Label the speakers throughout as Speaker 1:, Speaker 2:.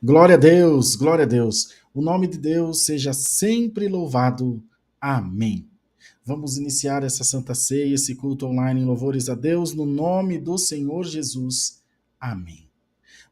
Speaker 1: Glória a Deus, glória a Deus. O nome de Deus seja sempre louvado. Amém. Vamos iniciar essa Santa Ceia, esse culto online em louvores a Deus, no nome do Senhor Jesus. Amém.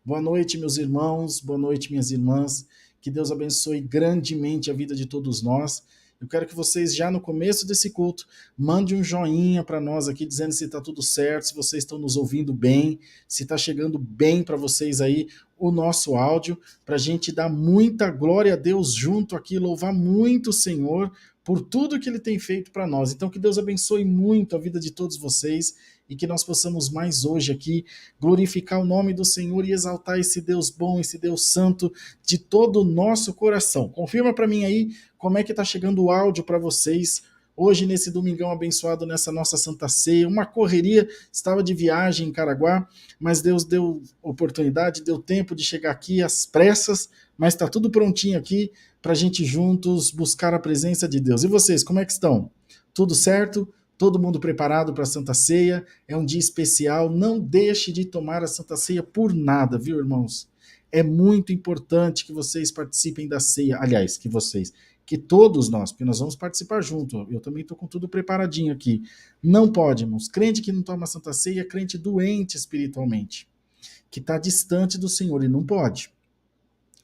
Speaker 1: Boa noite, meus irmãos, boa noite, minhas irmãs. Que Deus abençoe grandemente a vida de todos nós. Eu quero que vocês, já no começo desse culto, mandem um joinha para nós aqui, dizendo se está tudo certo, se vocês estão nos ouvindo bem, se está chegando bem para vocês aí o nosso áudio, para a gente dar muita glória a Deus junto aqui, louvar muito o Senhor por tudo que Ele tem feito para nós. Então, que Deus abençoe muito a vida de todos vocês e que nós possamos mais hoje aqui glorificar o nome do Senhor e exaltar esse Deus bom, esse Deus santo de todo o nosso coração. Confirma para mim aí como é que está chegando o áudio para vocês hoje nesse domingão abençoado, nessa nossa Santa Ceia. Uma correria, estava de viagem em Caraguá, mas Deus deu oportunidade, deu tempo de chegar aqui às pressas, mas está tudo prontinho aqui para a gente juntos buscar a presença de Deus. E vocês, como é que estão? Tudo certo? Todo mundo preparado para a Santa Ceia? É um dia especial, não deixe de tomar a Santa Ceia por nada, viu, irmãos? É muito importante que vocês participem da ceia, aliás, que todos nós, porque nós vamos participar junto, eu também estou com tudo preparadinho aqui. Não pode, irmãos, crente que não toma a Santa Ceia é crente doente espiritualmente, que está distante do Senhor e não pode.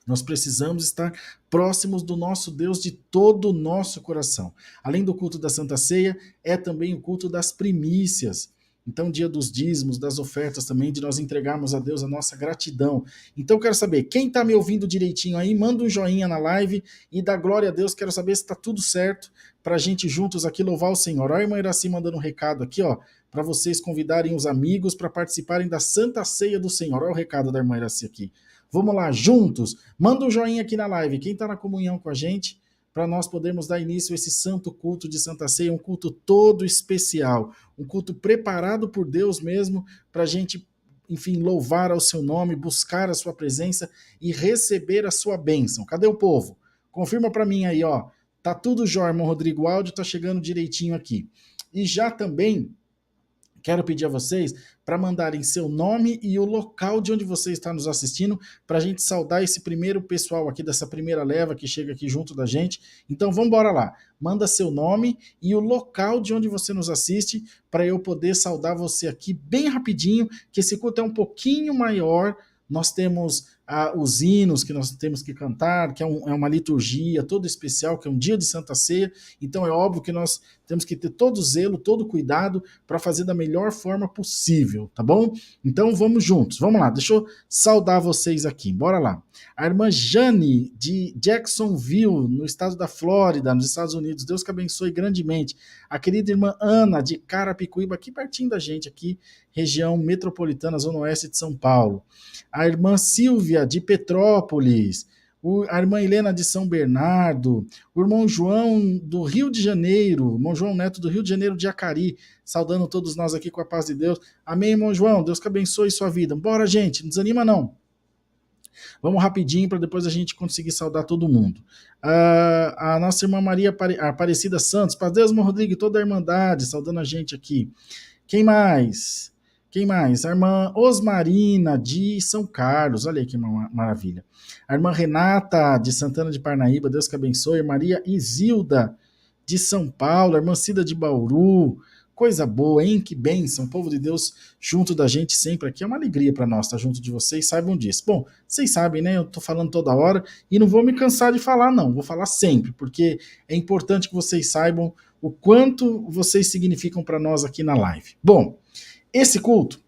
Speaker 1: Nós precisamos estar próximos do nosso Deus de todo o nosso coração. Além do culto da Santa Ceia, é também o culto das primícias. Então, dia dos dízimos, das ofertas também, de nós entregarmos a Deus a nossa gratidão. Então, eu quero saber, quem está me ouvindo direitinho aí, manda um joinha na live e dá glória a Deus. Quero saber se está tudo certo para a gente juntos aqui louvar o Senhor. Olha a irmã Iraci mandando um recado aqui, ó, para vocês convidarem os amigos para participarem da Santa Ceia do Senhor. Olha o recado da irmã Iraci aqui. Vamos lá, juntos. Manda um joinha aqui na live. Quem está na comunhão com a gente, para nós podermos dar início a esse santo culto de Santa Ceia, um culto todo especial, um culto preparado por Deus mesmo, para a gente, enfim, louvar ao seu nome, buscar a sua presença e receber a sua bênção. Cadê o povo? Confirma para mim aí, ó. Tá tudo jóia, irmão Rodrigo. O áudio tá chegando direitinho aqui. E já também quero pedir a vocês para mandarem seu nome e o local de onde você está nos assistindo, para a gente saudar esse primeiro pessoal aqui, dessa primeira leva que chega aqui junto da gente. Então vamos embora lá. Manda seu nome e o local de onde você nos assiste, para eu poder saudar você aqui bem rapidinho, que esse culto é um pouquinho maior. Nós temos os hinos que nós temos que cantar, que é uma liturgia toda especial, que é um dia de Santa Ceia. Então é óbvio que nós temos que ter todo zelo, todo cuidado para fazer da melhor forma possível, tá bom? Então vamos juntos, vamos lá, deixa eu saudar vocês aqui, bora lá. A irmã Jane, de Jacksonville, no estado da Flórida, nos Estados Unidos, Deus que abençoe grandemente. A querida irmã Ana, de Carapicuíba, aqui pertinho da gente, aqui, região metropolitana, zona oeste de São Paulo. A irmã Silvia, de Petrópolis. A irmã Helena, de São Bernardo. O irmão João, do Rio de Janeiro. O irmão João Neto, do Rio de Janeiro, de Acari. Saudando todos nós aqui com a paz de Deus. Amém, irmão João? Deus que abençoe sua vida. Bora, gente, não desanima não. Vamos rapidinho para depois a gente conseguir saudar todo mundo. A nossa irmã Maria Aparecida Santos. Paz Deus, irmão Rodrigo, toda a Irmandade, saudando a gente aqui. Quem mais? Quem mais? A irmã Osmarina, de São Carlos. Olha aí que maravilha. A irmã Renata, de Santana de Parnaíba. Deus que abençoe. Maria Isilda, de São Paulo. A irmã Cida, de Bauru. Coisa boa, hein? Que bênção. O povo de Deus junto da gente sempre aqui. É uma alegria para nós estar junto de vocês. Saibam disso. Bom, vocês sabem, né? Eu tô falando toda hora e não vou me cansar de falar, não. Vou falar sempre, porque é importante que vocês saibam o quanto vocês significam para nós aqui na live. Bom, esse culto,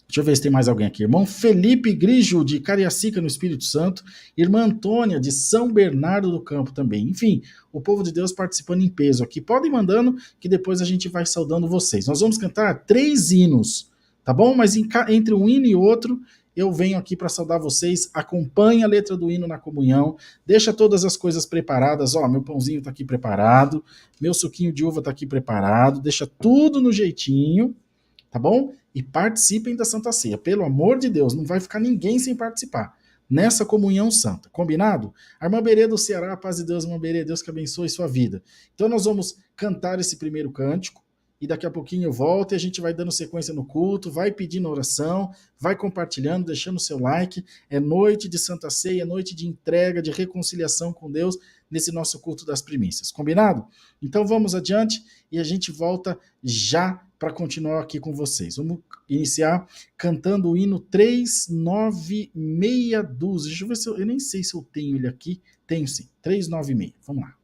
Speaker 1: deixa eu ver se tem mais alguém aqui. Irmão Felipe Grigio, de Cariacica, no Espírito Santo. Irmã Antônia, de São Bernardo do Campo também. Enfim, o povo de Deus participando em peso aqui. Podem mandando, que depois a gente vai saudando vocês. Nós vamos cantar 3 hinos, tá bom? Mas entre um hino e outro, eu venho aqui para saudar vocês. Acompanhe a letra do hino na comunhão. Deixa todas as coisas preparadas. Ó, meu pãozinho tá aqui preparado. Meu suquinho de uva tá aqui preparado. Deixa tudo no jeitinho, tá bom? E participem da Santa Ceia. Pelo amor de Deus, não vai ficar ninguém sem participar nessa comunhão santa. Combinado? A irmã Berê do Ceará, paz de Deus, irmã Berê, Deus que abençoe sua vida. Então nós vamos cantar esse primeiro cântico, e daqui a pouquinho eu volto e a gente vai dando sequência no culto, vai pedindo oração, vai compartilhando, deixando o seu like. É noite de Santa Ceia, é noite de entrega, de reconciliação com Deus nesse nosso culto das primícias. Combinado? Então vamos adiante e a gente volta já para continuar aqui com vocês. Vamos iniciar cantando o hino 396. Deixa eu ver se eu nem sei se eu tenho ele aqui. Tenho sim, 396. Vamos lá.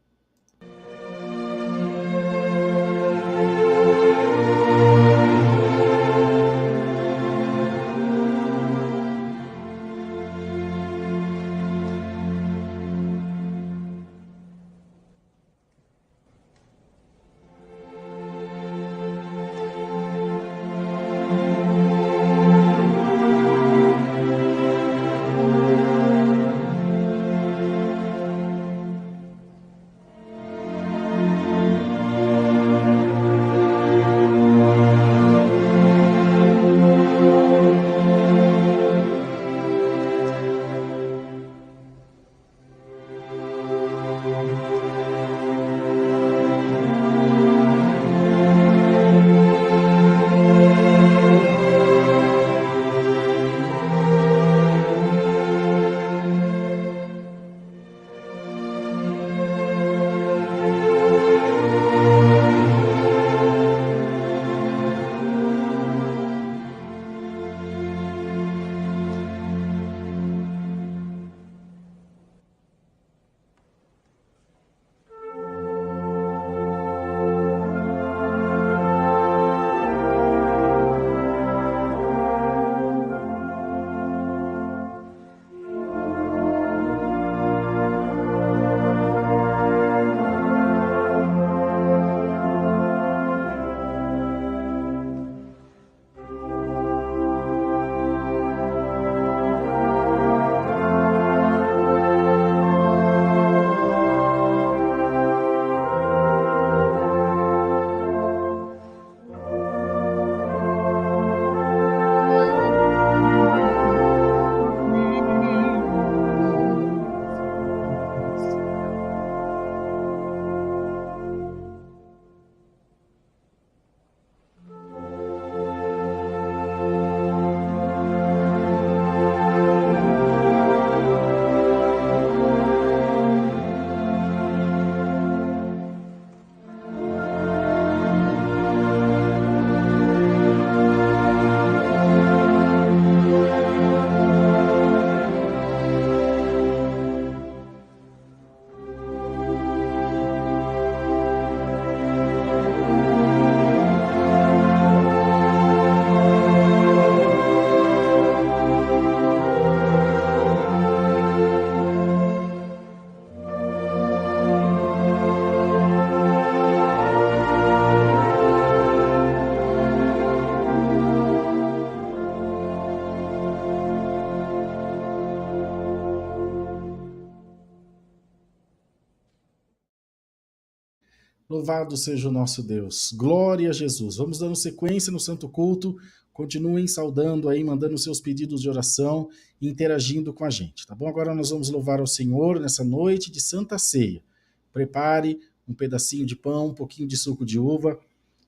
Speaker 1: Louvado seja o nosso Deus. Glória a Jesus. Vamos dando sequência no Santo Culto. Continuem saudando aí, mandando seus pedidos de oração e interagindo com a gente, tá bom? Agora nós vamos louvar ao Senhor nessa noite de Santa Ceia. Prepare um pedacinho de pão, um pouquinho de suco de uva.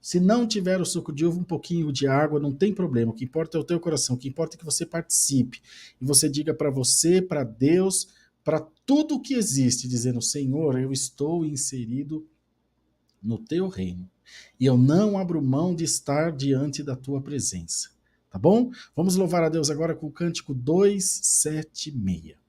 Speaker 1: Se não tiver o suco de uva, um pouquinho de água, não tem problema. O que importa é o teu coração, o que importa é que você participe. E você diga para você, para Deus, para tudo que existe, dizendo, Senhor, eu estou inserido no teu reino, e eu não abro mão de estar diante da tua presença, tá bom? Vamos louvar a Deus agora com o cântico 276.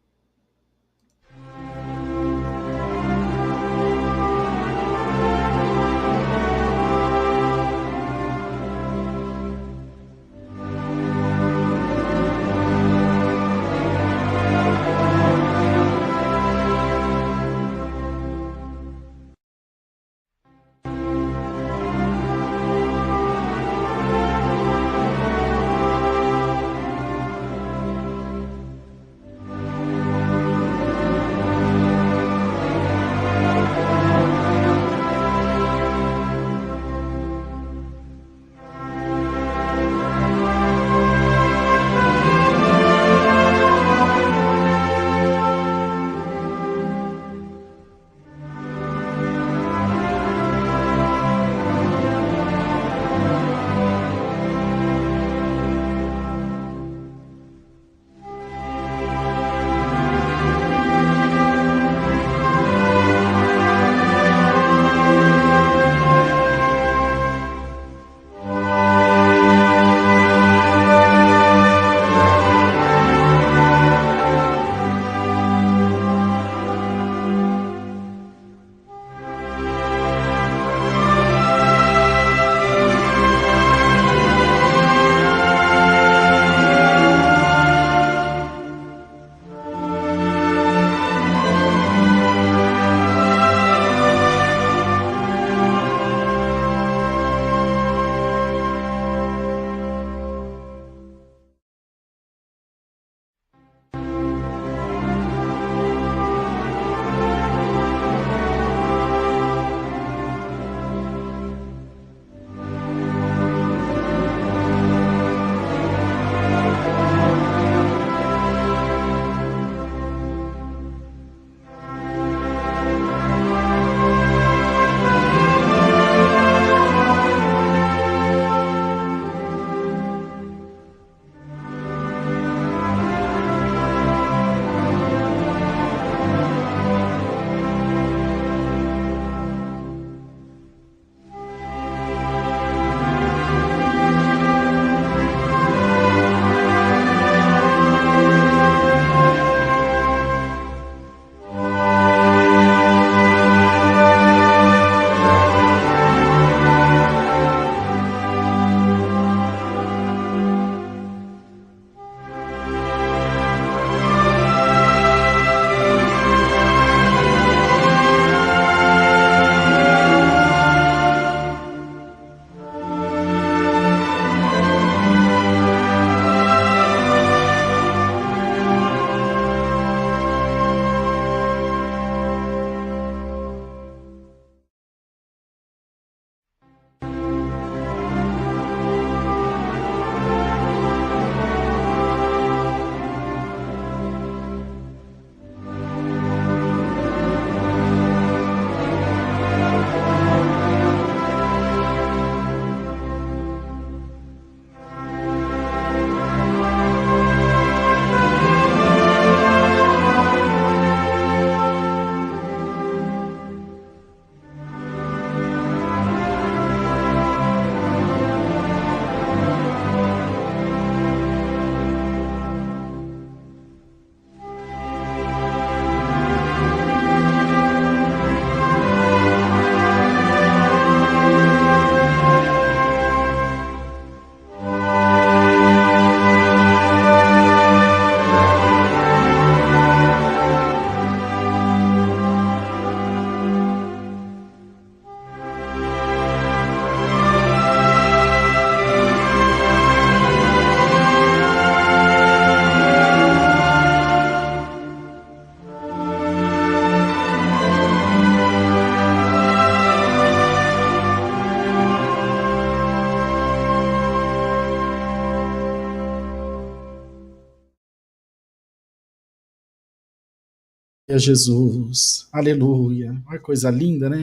Speaker 1: É Jesus, aleluia, uma coisa linda, né?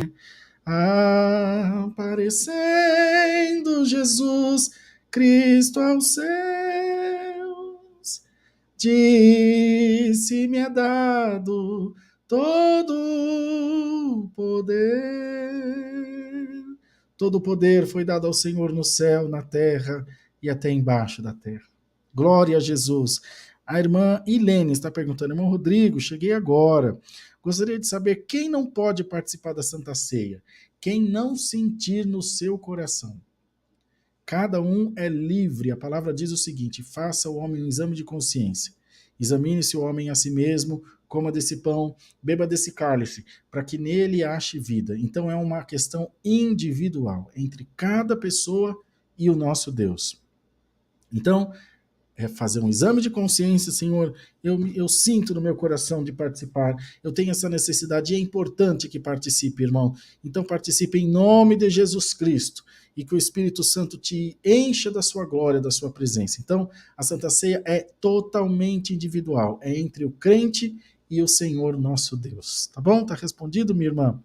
Speaker 1: Aparecendo Jesus Cristo aos céus, disse-me é dado todo o poder. Todo o poder foi dado ao Senhor no céu, na terra e até embaixo da terra. Glória a Jesus. A irmã Ilene está perguntando, irmão Rodrigo, cheguei agora. Gostaria de saber quem não pode participar da Santa Ceia. Quem não sentir no seu coração. Cada um é livre. A palavra diz o seguinte: faça o homem um exame de consciência. Examine-se o homem a si mesmo, coma desse pão, beba desse cálice, para que nele ache vida. Então é uma questão individual entre cada pessoa e o nosso Deus. Então, é fazer um exame de consciência, Senhor, eu sinto no meu coração de participar, eu tenho essa necessidade e é importante que participe, irmão. Então participe em nome de Jesus Cristo e que o Espírito Santo te encha da sua glória, da sua presença. Então a Santa Ceia é totalmente individual, é entre o crente e o Senhor nosso Deus. Tá bom? Tá respondido, minha irmã?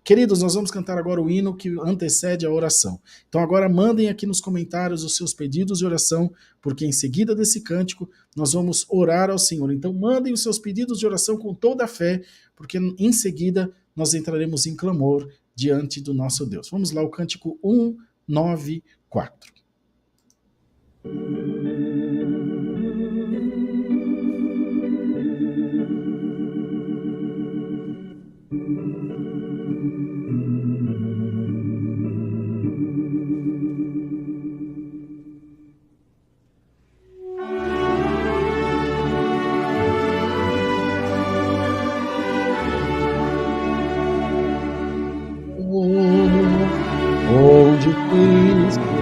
Speaker 1: Queridos, nós vamos cantar agora o hino que antecede a oração. Então agora mandem aqui nos comentários os seus pedidos de oração, porque em seguida desse cântico nós vamos orar ao Senhor. Então mandem os seus pedidos de oração com toda a fé, porque em seguida nós entraremos em clamor diante do nosso Deus. Vamos lá, o cântico 194. Onde Cristo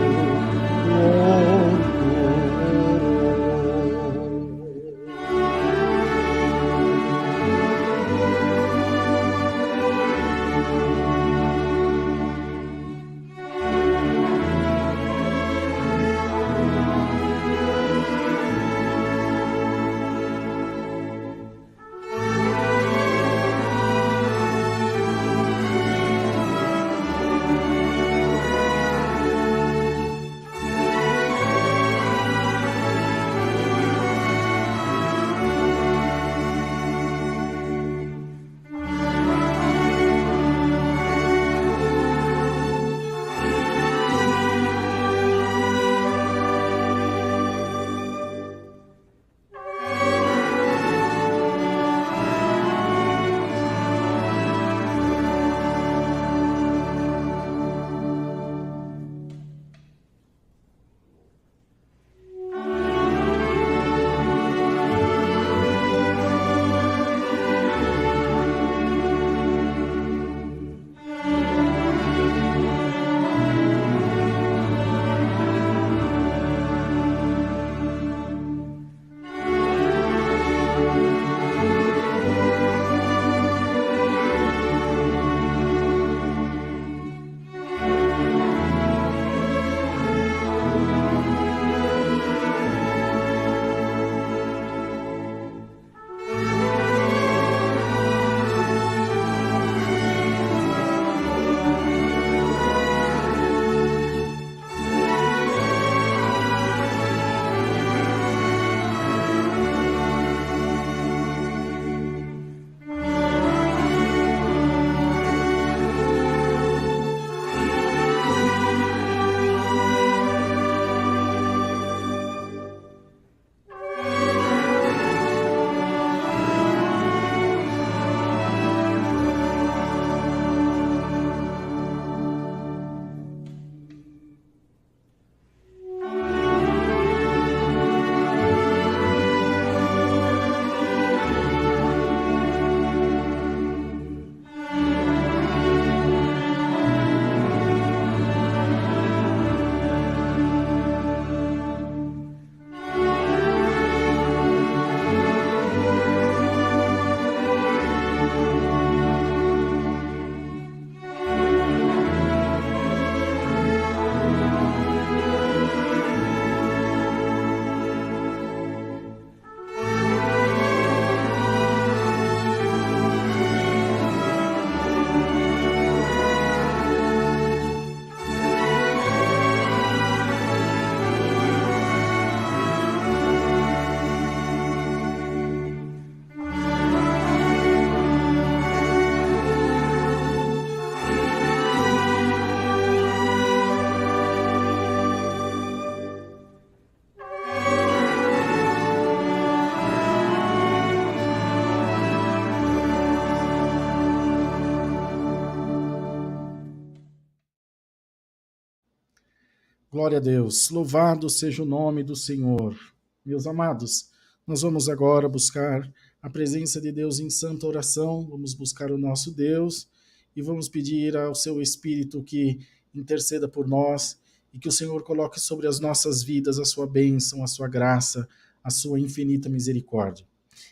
Speaker 1: Glória a Deus. Louvado seja o nome do Senhor. Meus amados, nós vamos agora buscar a presença de Deus em santa oração. Vamos buscar o nosso Deus e vamos pedir ao seu Espírito que interceda por nós e que o Senhor coloque sobre as nossas vidas a sua bênção, a sua graça, a sua infinita misericórdia.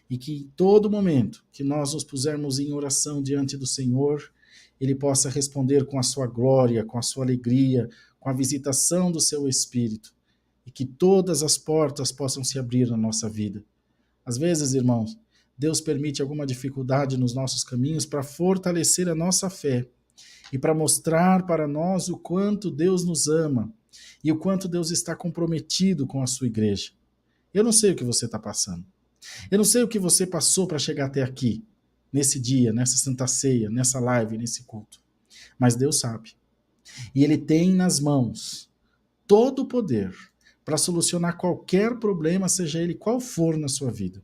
Speaker 1: E que em todo momento que nós nos pusermos em oração diante do Senhor, Ele possa responder com a sua glória, com a sua alegria, com a visitação do seu Espírito, e que todas as portas possam se abrir na nossa vida. Às vezes, irmãos, Deus permite alguma dificuldade nos nossos caminhos para fortalecer a nossa fé e para mostrar para nós o quanto Deus nos ama e o quanto Deus está comprometido com a sua igreja. Eu não sei o que você está passando. Eu não sei o que você passou para chegar até aqui, nesse dia, nessa Santa Ceia, nessa live, nesse culto. Mas Deus sabe. E Ele tem nas mãos todo o poder para solucionar qualquer problema, seja ele qual for na sua vida.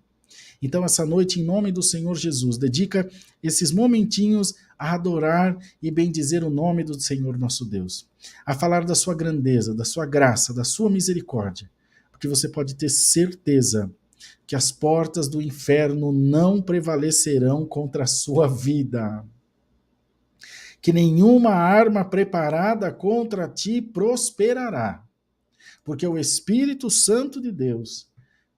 Speaker 1: Então, essa noite, em nome do Senhor Jesus, dedica esses momentinhos a adorar e bendizer o nome do Senhor nosso Deus, a falar da sua grandeza, da sua graça, da sua misericórdia, porque você pode ter certeza que as portas do inferno não prevalecerão contra a sua vida. Que nenhuma arma preparada contra ti prosperará, porque o Espírito Santo de Deus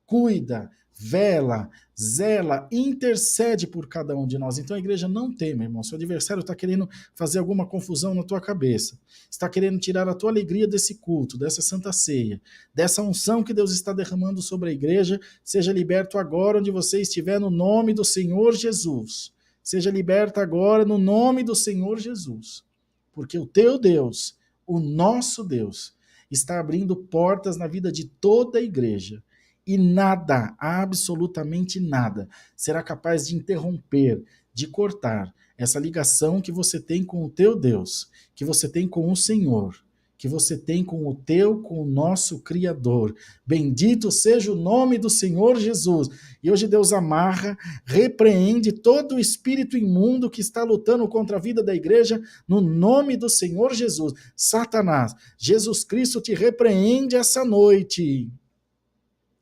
Speaker 1: cuida, vela, zela, intercede por cada um de nós. Então a igreja não teme, irmão. Seu adversário está querendo fazer alguma confusão na tua cabeça, está querendo tirar a tua alegria desse culto, dessa Santa Ceia, dessa unção que Deus está derramando sobre a igreja. Seja liberto agora onde você estiver, no nome do Senhor Jesus. Seja liberta agora no nome do Senhor Jesus, porque o teu Deus, o nosso Deus, está abrindo portas na vida de toda a igreja e nada, absolutamente nada, será capaz de interromper, de cortar essa ligação que você tem com o teu Deus, que você tem com o Senhor, que você tem com o nosso Criador. Bendito seja o nome do Senhor Jesus. E hoje Deus amarra, repreende todo o espírito imundo que está lutando contra a vida da igreja, no nome do Senhor Jesus. Satanás, Jesus Cristo te repreende essa noite.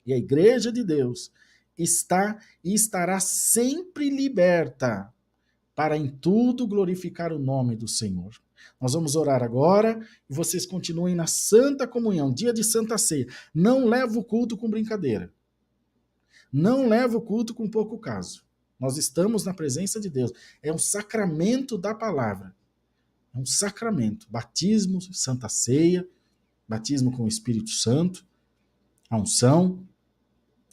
Speaker 1: E a igreja de Deus está e estará sempre liberta para em tudo glorificar o nome do Senhor. Nós vamos orar agora e vocês continuem na Santa Comunhão, dia de Santa Ceia. Não leva o culto com brincadeira. Não leva o culto com pouco caso. Nós estamos na presença de Deus. É um sacramento da palavra. É um sacramento. Batismo, Santa Ceia, batismo com o Espírito Santo, a unção.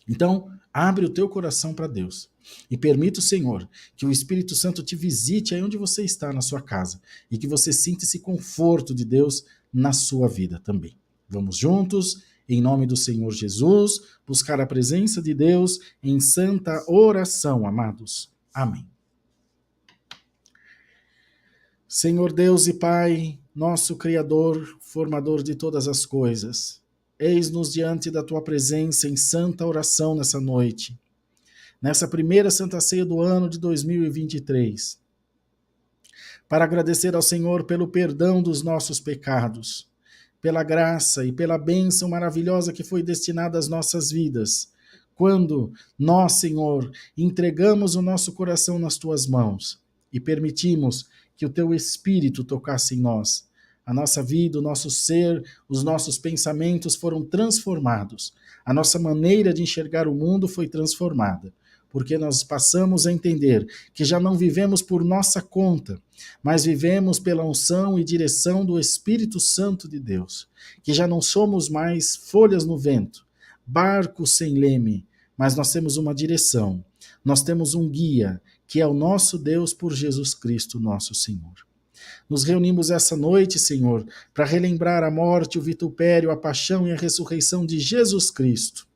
Speaker 1: Então, abre o teu coração para Deus e permita o Senhor que o Espírito Santo te visite aí onde você está, na sua casa, e que você sinta esse conforto de Deus na sua vida também. Vamos juntos, em nome do Senhor Jesus, buscar a presença de Deus em santa oração, amados. Amém. Senhor Deus e Pai, nosso Criador, formador de todas as coisas, eis-nos diante da tua presença em santa oração nessa noite, nessa primeira Santa Ceia do ano de 2023, para agradecer ao Senhor pelo perdão dos nossos pecados, pela graça e pela bênção maravilhosa que foi destinada às nossas vidas, quando nós, Senhor, entregamos o nosso coração nas tuas mãos e permitimos que o teu Espírito tocasse em nós. A nossa vida, o nosso ser, os nossos pensamentos foram transformados. A nossa maneira de enxergar o mundo foi transformada, porque nós passamos a entender que já não vivemos por nossa conta, mas vivemos pela unção e direção do Espírito Santo de Deus, que já não somos mais folhas no vento, barcos sem leme, mas nós temos uma direção, nós temos um guia, que é o nosso Deus por Jesus Cristo, nosso Senhor. Nos reunimos essa noite, Senhor, para relembrar a morte, o vitupério, a paixão e a ressurreição de Jesus Cristo.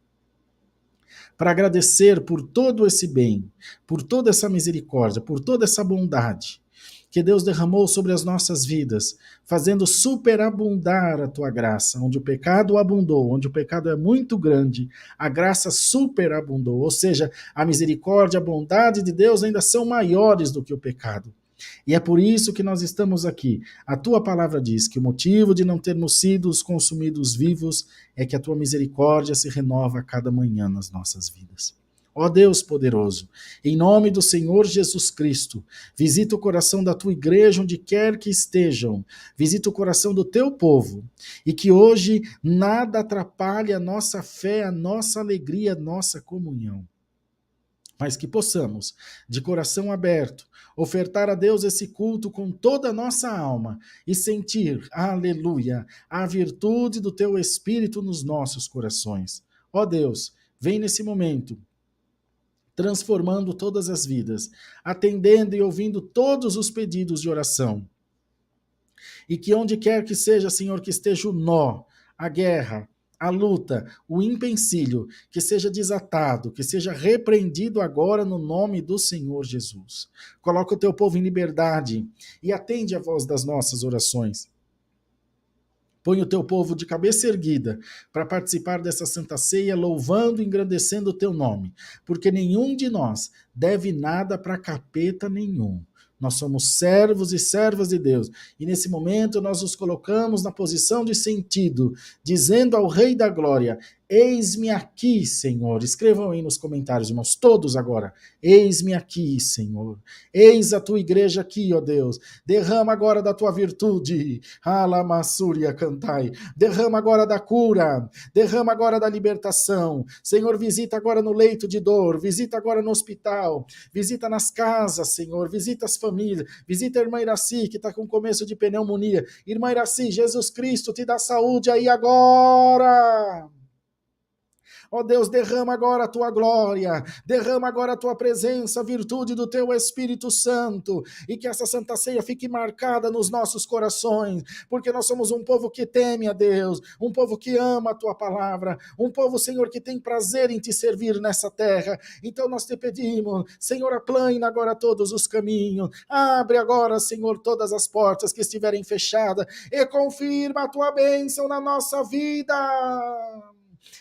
Speaker 1: Para agradecer por todo esse bem, por toda essa misericórdia, por toda essa bondade que Deus derramou sobre as nossas vidas, fazendo superabundar a tua graça. Onde o pecado abundou, onde o pecado é muito grande, a graça superabundou. Ou seja, a misericórdia, a bondade de Deus ainda são maiores do que o pecado. E é por isso que nós estamos aqui. A tua palavra diz que o motivo de não termos sido consumidos vivos é que a tua misericórdia se renova a cada manhã nas nossas vidas. Ó Deus poderoso, em nome do Senhor Jesus Cristo, visita o coração da tua igreja onde quer que estejam, visita o coração do teu povo, e que hoje nada atrapalhe a nossa fé, a nossa alegria, a nossa comunhão. Mas que possamos, de coração aberto, ofertar a Deus esse culto com toda a nossa alma e sentir, aleluia, a virtude do teu Espírito nos nossos corações. Ó Deus, vem nesse momento, transformando todas as vidas, atendendo e ouvindo todos os pedidos de oração. E que onde quer que seja, Senhor, que esteja o nó, a guerra, a luta, o empecilho, que seja desatado, que seja repreendido agora no nome do Senhor Jesus. Coloca o teu povo em liberdade e atende a voz das nossas orações. Põe o teu povo de cabeça erguida para participar dessa santa ceia, louvando e engrandecendo o teu nome, porque nenhum de nós deve nada para capeta nenhum. Nós somos servos e servas de Deus. E nesse momento nós nos colocamos na posição de sentido, dizendo ao Rei da Glória: eis-me aqui, Senhor. Escrevam aí nos comentários, irmãos, todos agora. Eis-me aqui, Senhor. Eis a tua igreja aqui, ó Deus. Derrama agora da tua virtude. Alamassúria cantai. Derrama agora da cura. Derrama agora da libertação. Senhor, visita agora no leito de dor. Visita agora no hospital. Visita nas casas, Senhor. Visita as famílias. Visita a irmã Iraci, que está com começo de pneumonia. Irmã Iraci, Jesus Cristo te dá saúde aí agora. Ó Deus, derrama agora a tua glória, derrama agora a tua presença, a virtude do teu Espírito Santo, e que essa santa ceia fique marcada nos nossos corações, porque nós somos um povo que teme a Deus, um povo que ama a tua palavra, um povo, Senhor, que tem prazer em te servir nessa terra. Então nós te pedimos, Senhor, aplana agora todos os caminhos, abre agora, Senhor, todas as portas que estiverem fechadas, e confirma a tua bênção na nossa vida.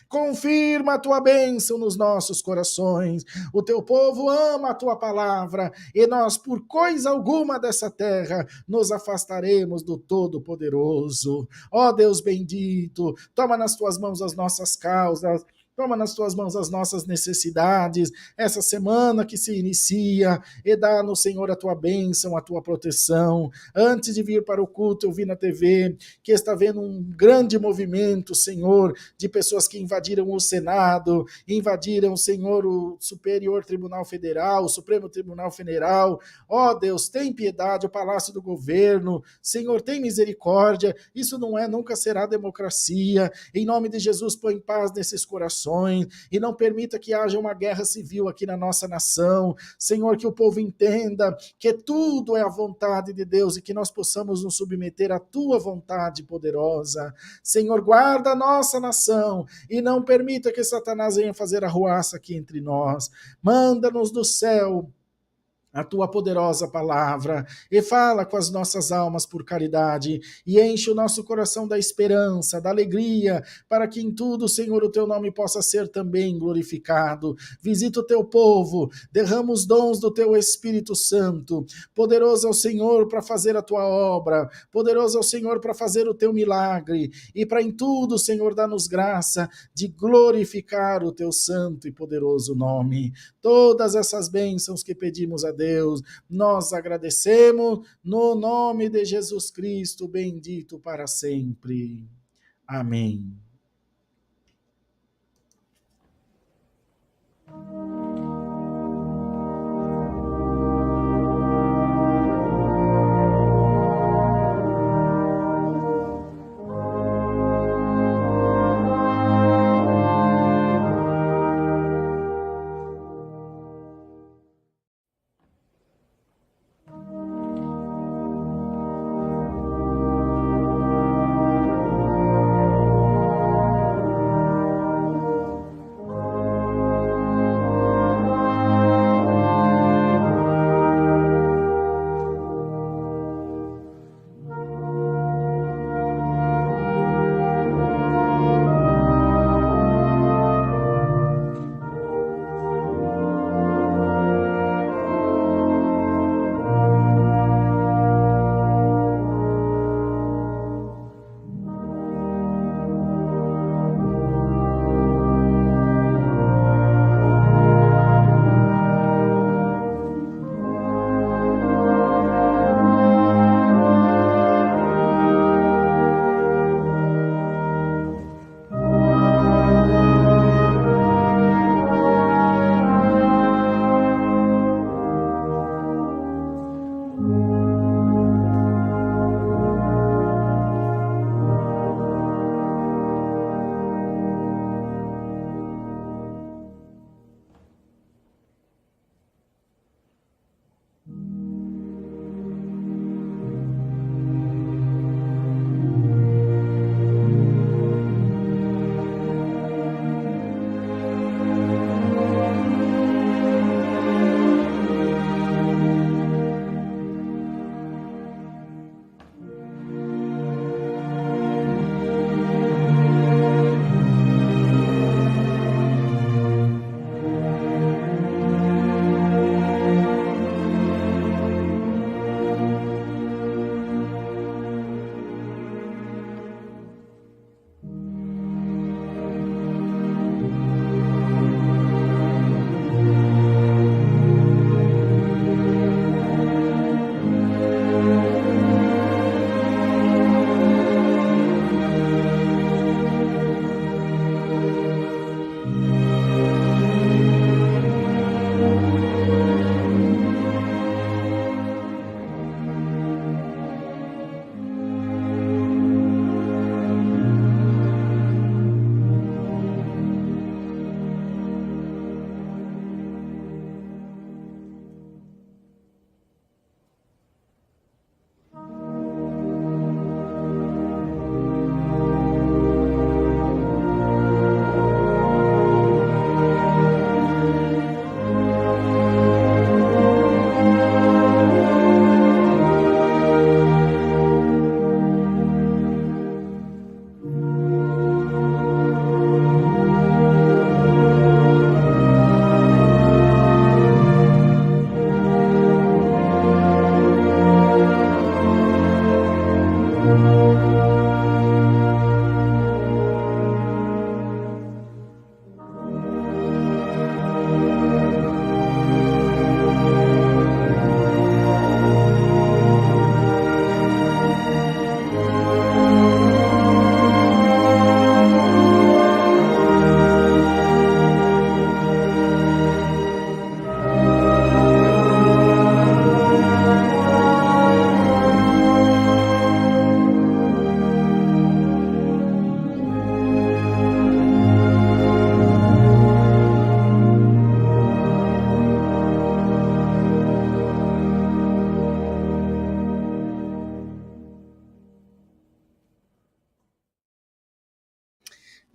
Speaker 1: Confirma a tua bênção nos nossos corações. O teu povo ama a tua palavra e nós, por coisa alguma dessa terra, nos afastaremos do Todo-Poderoso. Ó Deus bendito, toma nas tuas mãos as nossas causas. Toma nas tuas mãos as nossas necessidades, essa semana que se inicia, e dá-nos, Senhor, a tua bênção, a tua proteção. Antes de vir para o culto, eu vi na TV que está havendo um grande movimento, Senhor, de pessoas que invadiram o Senado, invadiram, Senhor, o Superior Tribunal Federal, o Supremo Tribunal Federal. Ó Deus, tem piedade, o Palácio do Governo. Senhor, tem misericórdia. Isso não é, nunca será democracia. Em nome de Jesus, põe paz nesses corações. E não permita que haja uma guerra civil aqui na nossa nação. Senhor, que o povo entenda que tudo é a vontade de Deus e que nós possamos nos submeter à tua vontade poderosa. Senhor, guarda a nossa nação e não permita que Satanás venha fazer arruaça aqui entre nós. Manda-nos do céu a tua poderosa palavra, e fala com as nossas almas por caridade, e enche o nosso coração da esperança, da alegria, para que em tudo, Senhor, o teu nome possa ser também glorificado. Visita o teu povo, derrama os dons do teu Espírito Santo, poderoso é o Senhor para fazer a tua obra, poderoso é o Senhor para fazer o teu milagre, e para em tudo, Senhor, dá-nos graça de glorificar o teu santo e poderoso nome. Todas essas bênçãos que pedimos a Deus, nós agradecemos no nome de Jesus Cristo, bendito para sempre. Amém.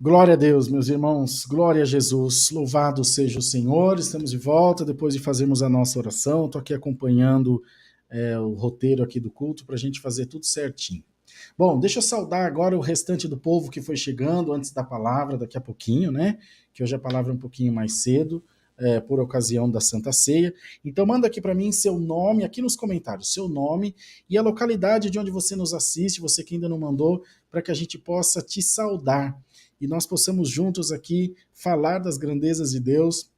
Speaker 1: Glória a Deus, meus irmãos, glória a Jesus, louvado seja o Senhor. Estamos de volta depois de fazermos a nossa oração. Estou aqui acompanhando o roteiro aqui do culto para a gente fazer tudo certinho. Bom, deixa eu saudar agora o restante do povo que foi chegando antes da palavra, daqui a pouquinho, né? Que hoje a palavra é um pouquinho mais cedo, por ocasião da Santa Ceia. Então manda aqui para mim seu nome, aqui nos comentários, seu nome e a localidade de onde você nos assiste, você que ainda não mandou, para que a gente possa te saudar e nós possamos juntos aqui falar das grandezas de Deus,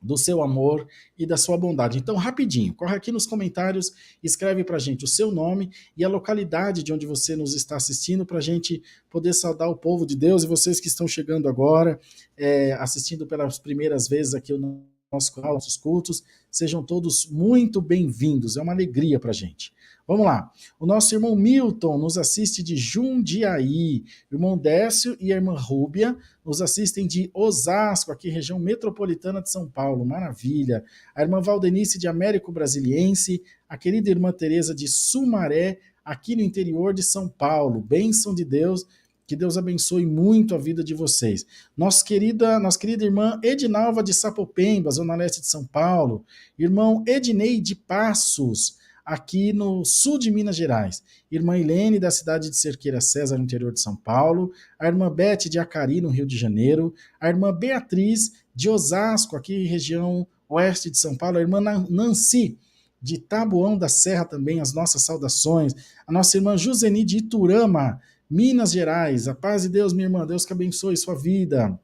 Speaker 1: do seu amor e da sua bondade. Então, rapidinho, corre aqui nos comentários, escreve pra gente o seu nome e a localidade de onde você nos está assistindo, pra gente poder saudar o povo de Deus e vocês que estão chegando agora, assistindo pelas primeiras vezes aqui o nosso canal, nossos cultos, sejam todos muito bem-vindos, é uma alegria pra gente. Vamos lá, o nosso irmão Milton nos assiste de Jundiaí, o irmão Décio e a irmã Rúbia nos assistem de Osasco, aqui região metropolitana de São Paulo, maravilha. A irmã Valdenice de Américo Brasiliense, a querida irmã Teresa de Sumaré, aqui no interior de São Paulo, bênção de Deus, que Deus abençoe muito a vida de vocês. Nossa querida irmã Edinalva de Sapopemba, zona leste de São Paulo, irmão Ednei de Passos, aqui no sul de Minas Gerais, irmã Helene da cidade de Cerqueira César, no interior de São Paulo, a irmã Bete de Acari, no Rio de Janeiro, a irmã Beatriz de Osasco, aqui região oeste de São Paulo, a irmã Nancy de Taboão da Serra também, as nossas saudações, a nossa irmã Juseni de Iturama, Minas Gerais, a paz de Deus, minha irmã, Deus que abençoe sua vida.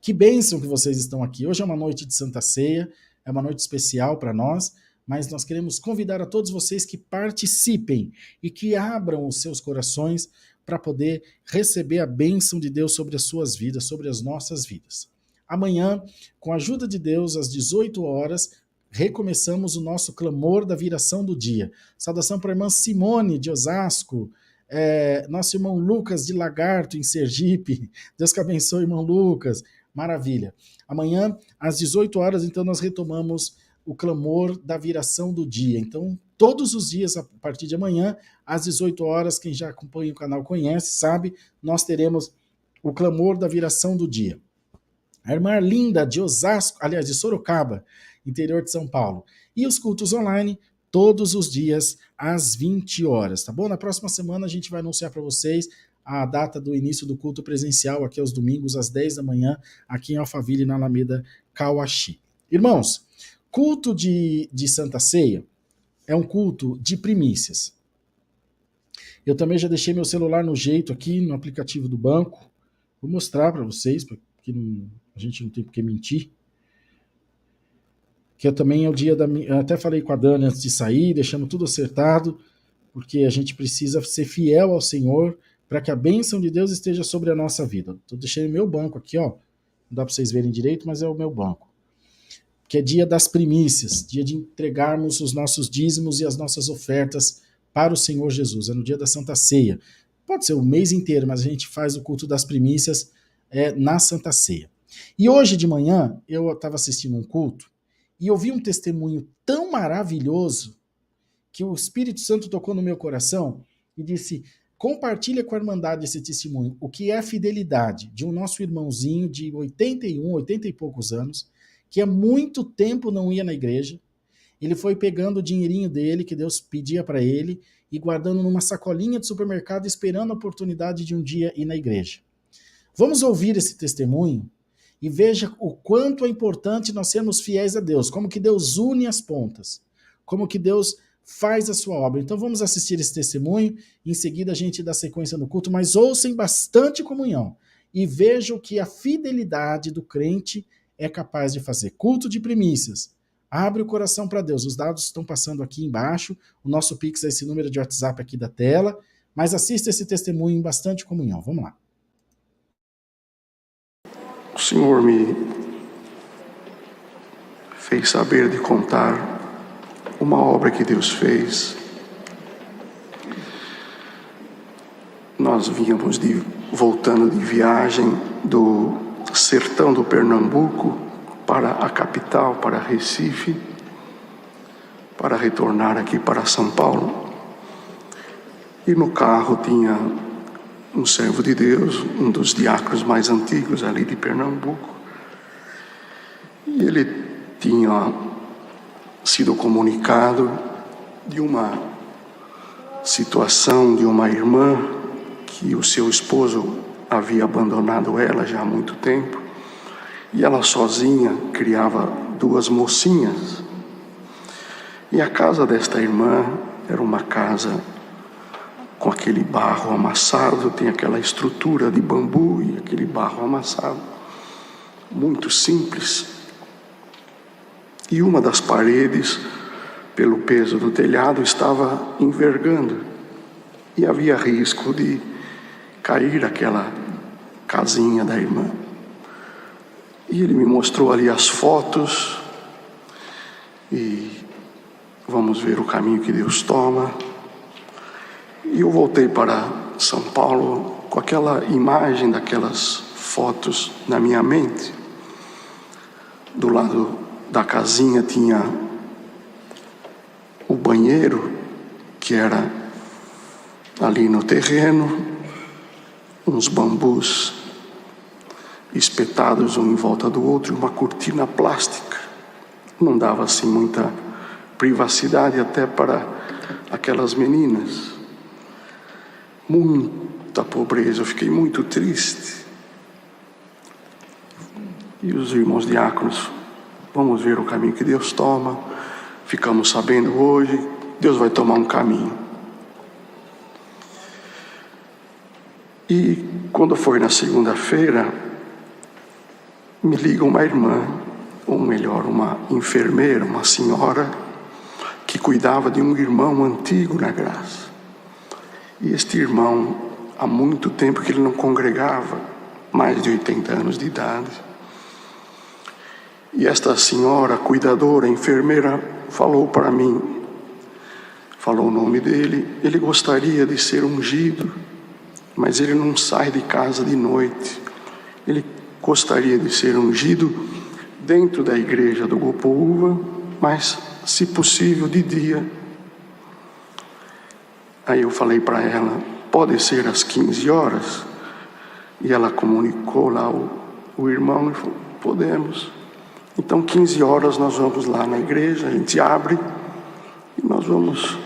Speaker 1: Que bênção que vocês estão aqui. Hoje é uma noite de Santa Ceia, é uma noite especial para nós, mas nós queremos convidar a todos vocês que participem e que abram os seus corações para poder receber a bênção de Deus sobre as suas vidas, sobre as nossas vidas. Amanhã, com a ajuda de Deus, às 18 horas, recomeçamos o nosso clamor da viração do dia. Saudação para a irmã Simone de Osasco, nosso irmão Lucas de Lagarto, em Sergipe. Deus que abençoe, irmão Lucas. Maravilha. Amanhã, às 18 horas, então, nós retomamos o clamor da viração do dia. Então, todos os dias, a partir de amanhã, às 18 horas, quem já acompanha o canal conhece, sabe, nós teremos o clamor da viração do dia. A irmã Arlinda de Osasco, aliás, de Sorocaba, interior de São Paulo. E os cultos online, todos os dias, às 20 horas, tá bom? Na próxima semana, a gente vai anunciar para vocês a data do início do culto presencial, aqui aos domingos, às 10 da manhã, aqui em Alphaville, na Alameda Cauaxi. Irmãos, culto de Santa Ceia é um culto de primícias. Eu também já deixei meu celular no jeito aqui, no aplicativo do banco. Vou mostrar para vocês, porque a gente não tem por que mentir. Que também é o dia da... Eu até falei com a Dani antes de sair, deixamos tudo acertado, porque a gente precisa ser fiel ao Senhor para que a bênção de Deus esteja sobre a nossa vida. Estou deixando o meu banco aqui, ó. Não dá para vocês verem direito, mas é o meu banco. Que é dia das primícias, dia de entregarmos os nossos dízimos e as nossas ofertas para o Senhor Jesus. É no dia da Santa Ceia. Pode ser o mês inteiro, mas a gente faz o culto das primícias na Santa Ceia. E hoje de manhã, eu estava assistindo um culto e eu vi um testemunho tão maravilhoso que o Espírito Santo tocou no meu coração e disse: compartilha com a Irmandade esse testemunho. O que é a fidelidade de um nosso irmãozinho de 80 e poucos anos, que há muito tempo não ia na igreja. Ele foi pegando o dinheirinho dele, que Deus pedia para ele, e guardando numa sacolinha de supermercado, esperando a oportunidade de um dia ir na igreja. Vamos ouvir esse testemunho e veja o quanto é importante nós sermos fiéis a Deus, como que Deus une as pontas, como que Deus faz a sua obra. Então vamos assistir esse testemunho, em seguida a gente dá sequência no culto, mas ouçam bastante comunhão e vejam que a fidelidade do crente é capaz de fazer. Culto de primícias. Abre o coração para Deus. Os dados estão passando aqui embaixo. O nosso Pix é esse número de WhatsApp aqui da tela. Mas assista esse testemunho em bastante comunhão. Vamos lá.
Speaker 2: O Senhor me fez saber de contar uma obra que Deus fez. Nós vínhamos voltando de viagem do sertão do Pernambuco para a capital, para Recife, para retornar aqui para São Paulo. E no carro tinha um servo de Deus, um dos diáconos mais antigos ali de Pernambuco. E ele tinha sido comunicado de uma situação de uma irmã que o seu esposo havia abandonado ela já há muito tempo, e ela sozinha criava 2 mocinhas. E a casa desta irmã era uma casa com aquele barro amassado, tem aquela estrutura de bambu e aquele barro amassado, muito simples. E uma das paredes, pelo peso do telhado, estava envergando, e havia risco de cair aquela casinha da irmã. E ele me mostrou ali as fotos, e vamos ver o caminho que Deus toma. E eu voltei para São Paulo com aquela imagem daquelas fotos na minha mente. Do lado da casinha tinha o banheiro, que era ali no terreno, uns bambus espetados um em volta do outro, uma cortina plástica. Não dava assim muita privacidade até para aquelas meninas. Muita pobreza, eu fiquei muito triste. E os irmãos diáconos, vamos ver o caminho que Deus toma. Ficamos sabendo hoje, Deus vai tomar um caminho. E quando foi na segunda-feira, me liga uma irmã, ou melhor, uma enfermeira, uma senhora, que cuidava de um irmão antigo na graça. E este irmão, há muito tempo que ele não congregava, mais de 80 anos de idade. E esta senhora, cuidadora, enfermeira, falou para mim, falou o nome dele. Ele gostaria de ser ungido, mas ele não sai de casa de noite. Ele gostaria de ser ungido dentro da igreja do Gopoúva, mas, se possível, de dia. Aí eu falei para ela, pode ser às 15 horas? E ela comunicou lá o irmão e falou, podemos. Então 15 horas nós vamos lá na igreja, a gente abre e nós vamos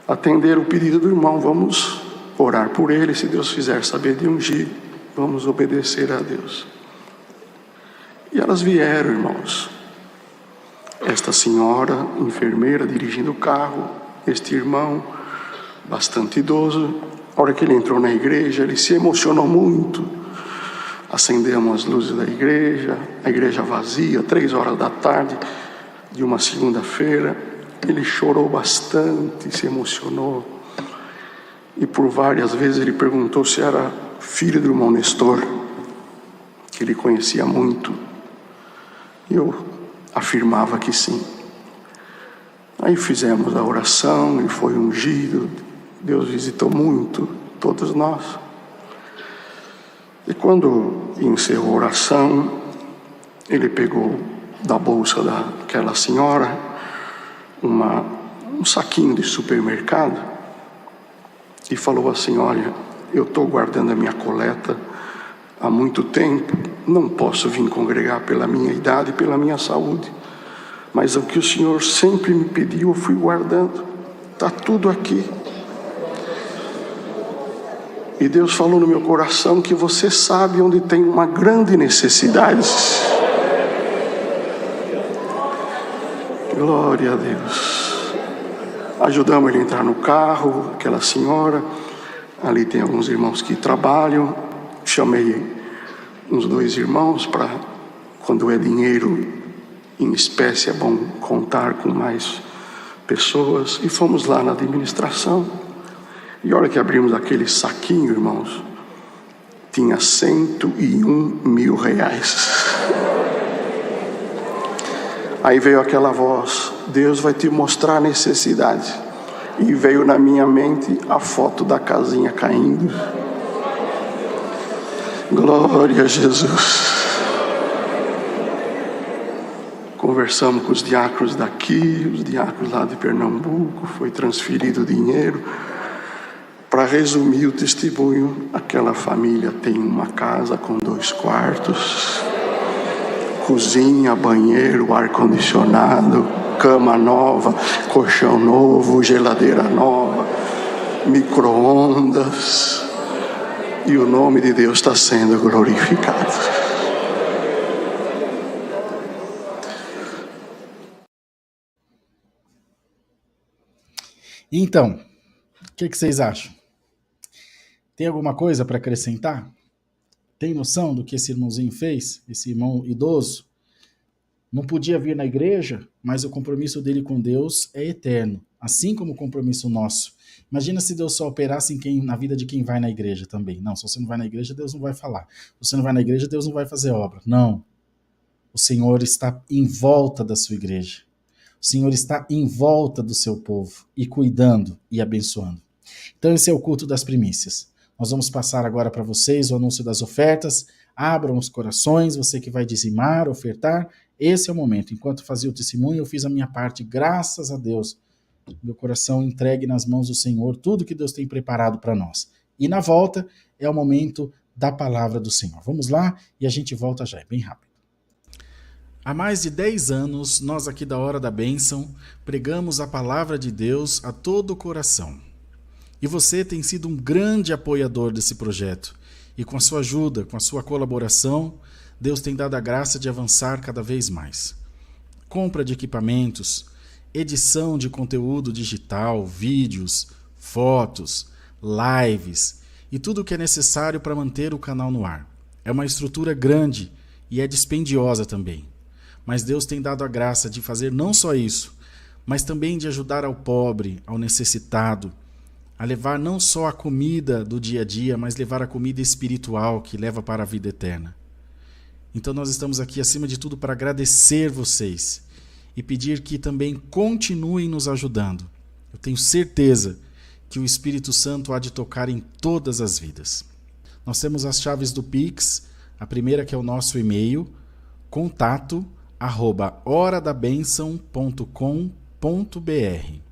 Speaker 2: atender o pedido do irmão, vamos orar por ele, se Deus fizer saber de ungir, vamos obedecer a Deus. E elas vieram, irmãos. Esta senhora, enfermeira, dirigindo o carro, este irmão, bastante idoso. A hora que ele entrou na igreja, ele se emocionou muito. Acendemos as luzes da igreja, a igreja vazia, 3 horas da tarde de uma segunda-feira. Ele chorou bastante, se emocionou. E por várias vezes ele perguntou se era filho do irmão Nestor, que ele conhecia muito. E eu afirmava que sim. Aí fizemos a oração, ele foi ungido, Deus visitou muito todos nós. E quando encerrou a oração, ele pegou da bolsa daquela senhora um saquinho de supermercado e falou assim, olha, eu estou guardando a minha coleta há muito tempo, não posso vir congregar pela minha idade e pela minha saúde, mas o que o Senhor sempre me pediu, eu fui guardando, está tudo aqui. E Deus falou no meu coração que você sabe onde tem uma grande necessidade. Glória a Deus. Ajudamos ele a entrar no carro, aquela senhora. Ali tem alguns irmãos que trabalham. Chamei uns 2 irmãos para, quando é dinheiro em espécie, é bom contar com mais pessoas. E fomos lá na administração. E a hora que abrimos aquele saquinho, irmãos, tinha 101 mil reais. Aí veio aquela voz, Deus vai te mostrar a necessidade. E veio na minha mente a foto da casinha caindo. Glória a Jesus. Conversamos com os diáconos daqui, os diáconos lá de Pernambuco, foi transferido o dinheiro. Para resumir o testemunho, aquela família tem uma casa com 2 quartos, cozinha, banheiro, ar-condicionado, cama nova, colchão novo, geladeira nova, micro-ondas, e o nome de Deus está sendo glorificado.
Speaker 1: Então, o que vocês acham? Tem alguma coisa para acrescentar? Tem noção do que esse irmãozinho fez? Esse irmão idoso? Não podia vir na igreja, mas o compromisso dele com Deus é eterno, assim como o compromisso nosso. Imagina se Deus só operasse na vida de quem vai na igreja também. Não, se você não vai na igreja, Deus não vai falar. Se você não vai na igreja, Deus não vai fazer obra. Não. O Senhor está em volta da sua igreja. O Senhor está em volta do seu povo e cuidando e abençoando. Então esse é o culto das primícias. Nós vamos passar agora para vocês o anúncio das ofertas. Abram os corações, você que vai dizimar, ofertar. Esse é o momento. Enquanto fazia o testemunho, eu fiz a minha parte, graças a Deus. Meu coração entregue nas mãos do Senhor, tudo que Deus tem preparado para nós. E na volta é o momento da palavra do Senhor. Vamos lá e a gente volta já, é bem rápido. Há mais de 10 anos, nós aqui da Hora da Bênção pregamos a palavra de Deus a todo o coração. E você tem sido um grande apoiador desse projeto. E com a sua ajuda, com a sua colaboração, Deus tem dado a graça de avançar cada vez mais. Compra de equipamentos, edição de conteúdo digital, vídeos, fotos, lives e tudo o que é necessário para manter o canal no ar. É uma estrutura grande e é dispendiosa também. Mas Deus tem dado a graça de fazer não só isso, mas também de ajudar ao pobre, ao necessitado, a levar não só a comida do dia a dia, mas levar a comida espiritual que leva para a vida eterna. Então nós estamos aqui acima de tudo para agradecer vocês e pedir que também continuem nos ajudando. Eu tenho certeza que o Espírito Santo há de tocar em todas as vidas. Nós temos as chaves do Pix, a primeira que é o nosso e-mail, contato@horadabenção.com.br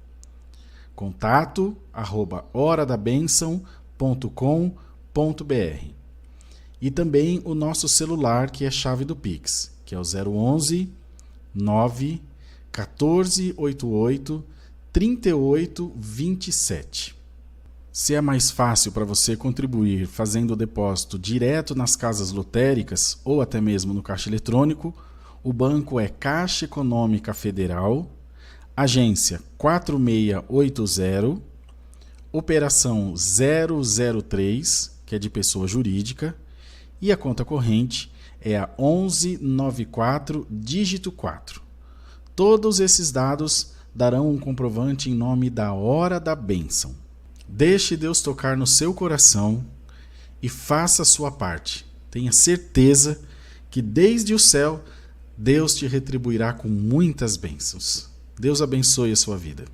Speaker 1: contato@horadabenção.com.br e também o nosso celular, que é a chave do Pix, que é o 011 9 1488 3827. Se é mais fácil para você contribuir fazendo o depósito direto nas casas lotéricas ou até mesmo no caixa eletrônico, o banco é Caixa Econômica Federal, agência 4680, operação 003, que é de pessoa jurídica, e a conta corrente é a 1194, dígito 4. Todos esses dados darão um comprovante em nome da Hora da Bênção. Deixe Deus tocar no seu coração e faça a sua parte. Tenha certeza que desde o céu Deus te retribuirá com muitas bênçãos. Deus abençoe a sua vida.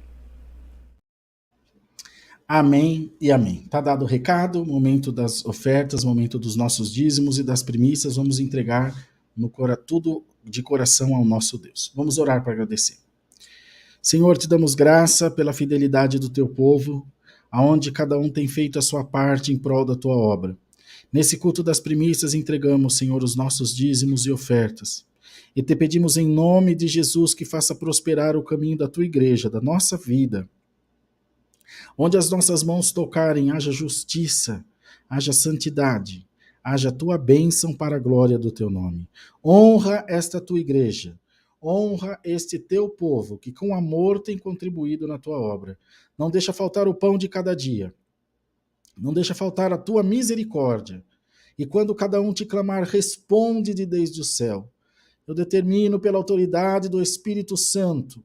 Speaker 1: Amém e amém. Está dado o recado, momento das ofertas, momento dos nossos dízimos e das primícias. Vamos entregar tudo de coração ao nosso Deus. Vamos orar para agradecer. Senhor, te damos graça pela fidelidade do teu povo, aonde cada um tem feito a sua parte em prol da tua obra. Nesse culto das primícias entregamos, Senhor, os nossos dízimos e ofertas. E te pedimos em nome de Jesus que faça prosperar o caminho da tua igreja, da nossa vida. Onde as nossas mãos tocarem, haja justiça, haja santidade, haja tua bênção para a glória do teu nome. Honra esta tua igreja. Honra este teu povo, que com amor tem contribuído na tua obra. Não deixa faltar o pão de cada dia. Não deixa faltar a tua misericórdia. E quando cada um te clamar, responde de desde o céu. Eu determino pela autoridade do Espírito Santo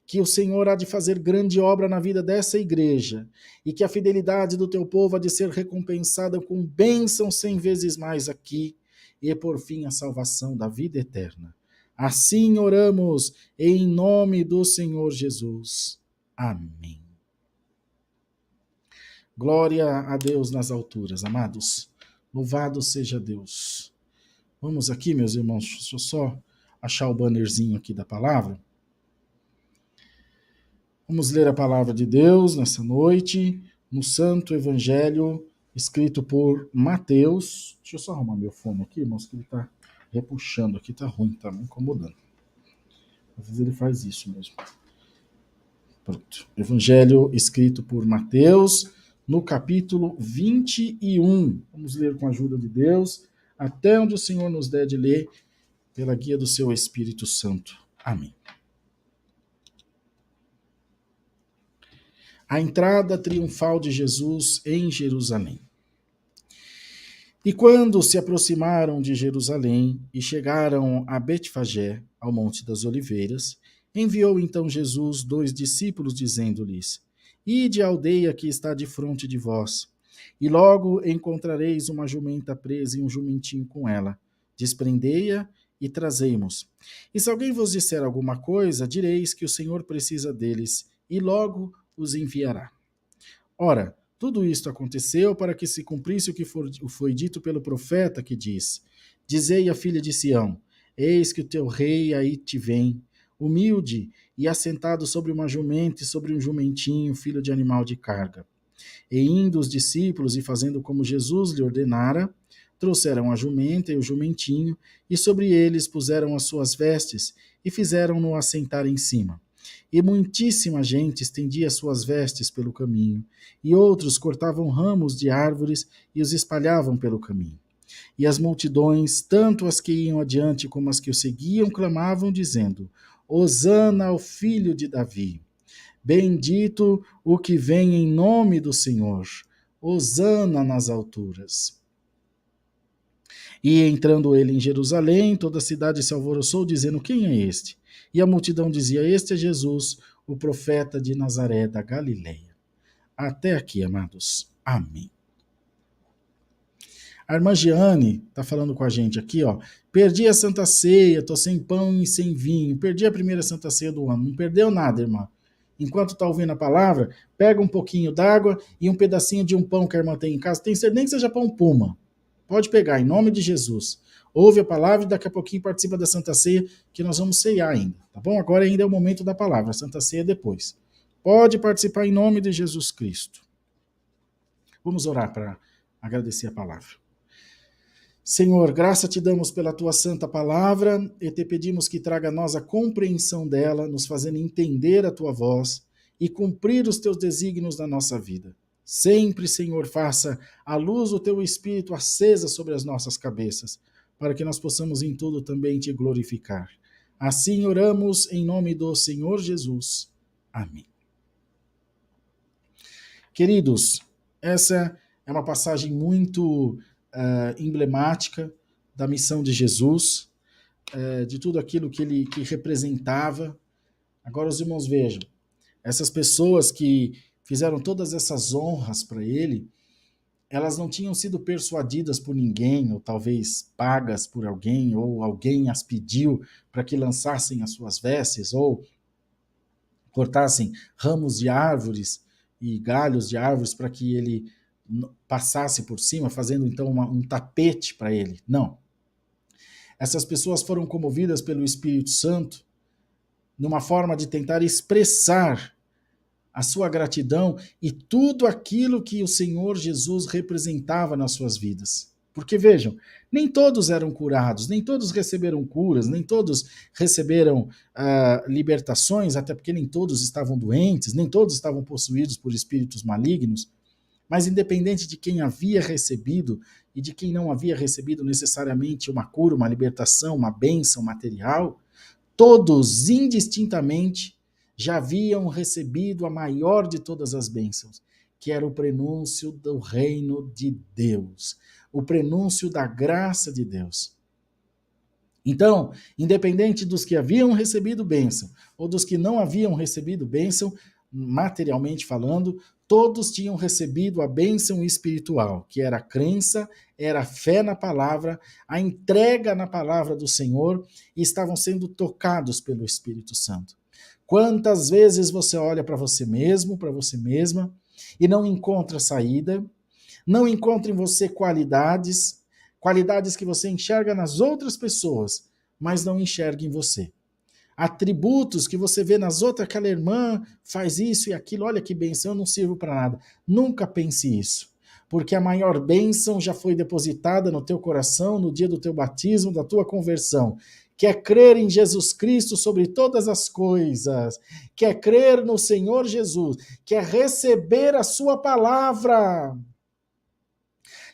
Speaker 1: que o Senhor há de fazer grande obra na vida dessa igreja e que a fidelidade do teu povo há de ser recompensada com bênção 100 vezes mais aqui e por fim a salvação da vida eterna. Assim oramos em nome do Senhor Jesus. Amém. Glória a Deus nas alturas, amados. Louvado seja Deus. Vamos aqui, meus irmãos, deixa eu só achar o bannerzinho aqui da palavra. Vamos ler a palavra de Deus nessa noite. no Santo Evangelho escrito por Mateus. Deixa eu só arrumar meu fone aqui, irmãos, que ele está repuxando aqui, está ruim, está me incomodando. Às vezes ele faz isso mesmo. Pronto. Evangelho escrito por Mateus, no capítulo 21. Vamos ler com a ajuda de Deus, até onde o Senhor nos der de ler, pela guia do seu Espírito Santo. Amém. A entrada triunfal de Jesus em Jerusalém. E quando se aproximaram de Jerusalém e chegaram a Betfagé, ao Monte das Oliveiras, enviou então Jesus 2 discípulos, dizendo-lhes: Ide à aldeia que está defronte de vós, e logo encontrareis uma jumenta presa e um jumentinho com ela. Desprendei-a e trazei-mos. E se alguém vos disser alguma coisa, direis que o Senhor precisa deles, e logo os enviará. Ora, tudo isto aconteceu para que se cumprisse o que foi dito pelo profeta, que diz: Dizei à filha de Sião: Eis que o teu rei aí te vem, humilde e assentado sobre uma jumenta e sobre um jumentinho, filho de animal de carga. E indo os discípulos e fazendo como Jesus lhe ordenara, trouxeram a jumenta e o jumentinho, e sobre eles puseram as suas vestes, e fizeram-no assentar em cima. E muitíssima gente estendia suas vestes pelo caminho, e outros cortavam ramos de árvores e os espalhavam pelo caminho. E as multidões, tanto as que iam adiante como as que o seguiam, clamavam, dizendo: Hosana ao filho de Davi! Bendito o que vem em nome do Senhor! Hosana nas alturas! E entrando ele em Jerusalém, toda a cidade se alvoroçou, dizendo: Quem é este? E a multidão dizia: Este é Jesus, o profeta de Nazaré da Galileia. Até aqui, amados. Amém. A irmã Giane está falando com a gente aqui, ó. Perdi a Santa Ceia, estou sem pão e sem vinho. Perdi a primeira Santa Ceia do ano. Não perdeu nada, irmã. Enquanto está ouvindo a palavra, pega um pouquinho d'água e um pedacinho de um pão que a irmã tem em casa. Tem certeza nem que seja pão puma. Pode pegar, em nome de Jesus. Ouve a palavra e daqui a pouquinho participa da Santa Ceia, que nós vamos ceiar ainda, tá bom? Agora ainda é o momento da palavra, a Santa Ceia depois. Pode participar em nome de Jesus Cristo. Vamos orar para agradecer a palavra. Senhor, graça te damos pela tua santa palavra e te pedimos que traga a nós a compreensão dela, nos fazendo entender a tua voz e cumprir os teus desígnios na nossa vida. Sempre, Senhor, faça a luz do teu Espírito acesa sobre as nossas cabeças, para que nós possamos em tudo também te glorificar. Assim oramos em nome do Senhor Jesus. Amém. Queridos, essa é uma passagem muito emblemática da missão de Jesus, de tudo aquilo que ele representava. Agora os irmãos vejam, essas pessoas que fizeram todas essas honras para ele, elas não tinham sido persuadidas por ninguém, ou talvez pagas por alguém, ou alguém as pediu para que lançassem as suas vestes, ou cortassem ramos de árvores e galhos de árvores para que ele passasse por cima, fazendo então um tapete para ele. Não. Essas pessoas foram comovidas pelo Espírito Santo numa forma de tentar expressar a sua gratidão e tudo aquilo que o Senhor Jesus representava nas suas vidas. Porque vejam, nem todos eram curados, nem todos receberam curas, nem todos receberam libertações, até porque nem todos estavam doentes, nem todos estavam possuídos por espíritos malignos. Mas independente de quem havia recebido e de quem não havia recebido necessariamente uma cura, uma libertação, uma bênção material, todos indistintamente já haviam recebido a maior de todas as bênçãos, que era o prenúncio do reino de Deus, o prenúncio da graça de Deus. Então, independente dos que haviam recebido bênção ou dos que não haviam recebido bênção, materialmente falando, todos tinham recebido a bênção espiritual, que era a crença, era a fé na palavra, a entrega na palavra do Senhor, e estavam sendo tocados pelo Espírito Santo. Quantas vezes você olha para você mesmo, para você mesma, e não encontra saída, não encontra em você qualidades que você enxerga nas outras pessoas, mas não enxerga em você. atributos que você vê nas outras, aquela irmã faz isso e aquilo, olha que bênção, eu não sirvo para nada. Nunca pense isso, porque a maior bênção já foi depositada no teu coração no dia do teu batismo, da tua conversão, que é crer em Jesus Cristo sobre todas as coisas, que é crer no Senhor Jesus, que é receber a sua palavra,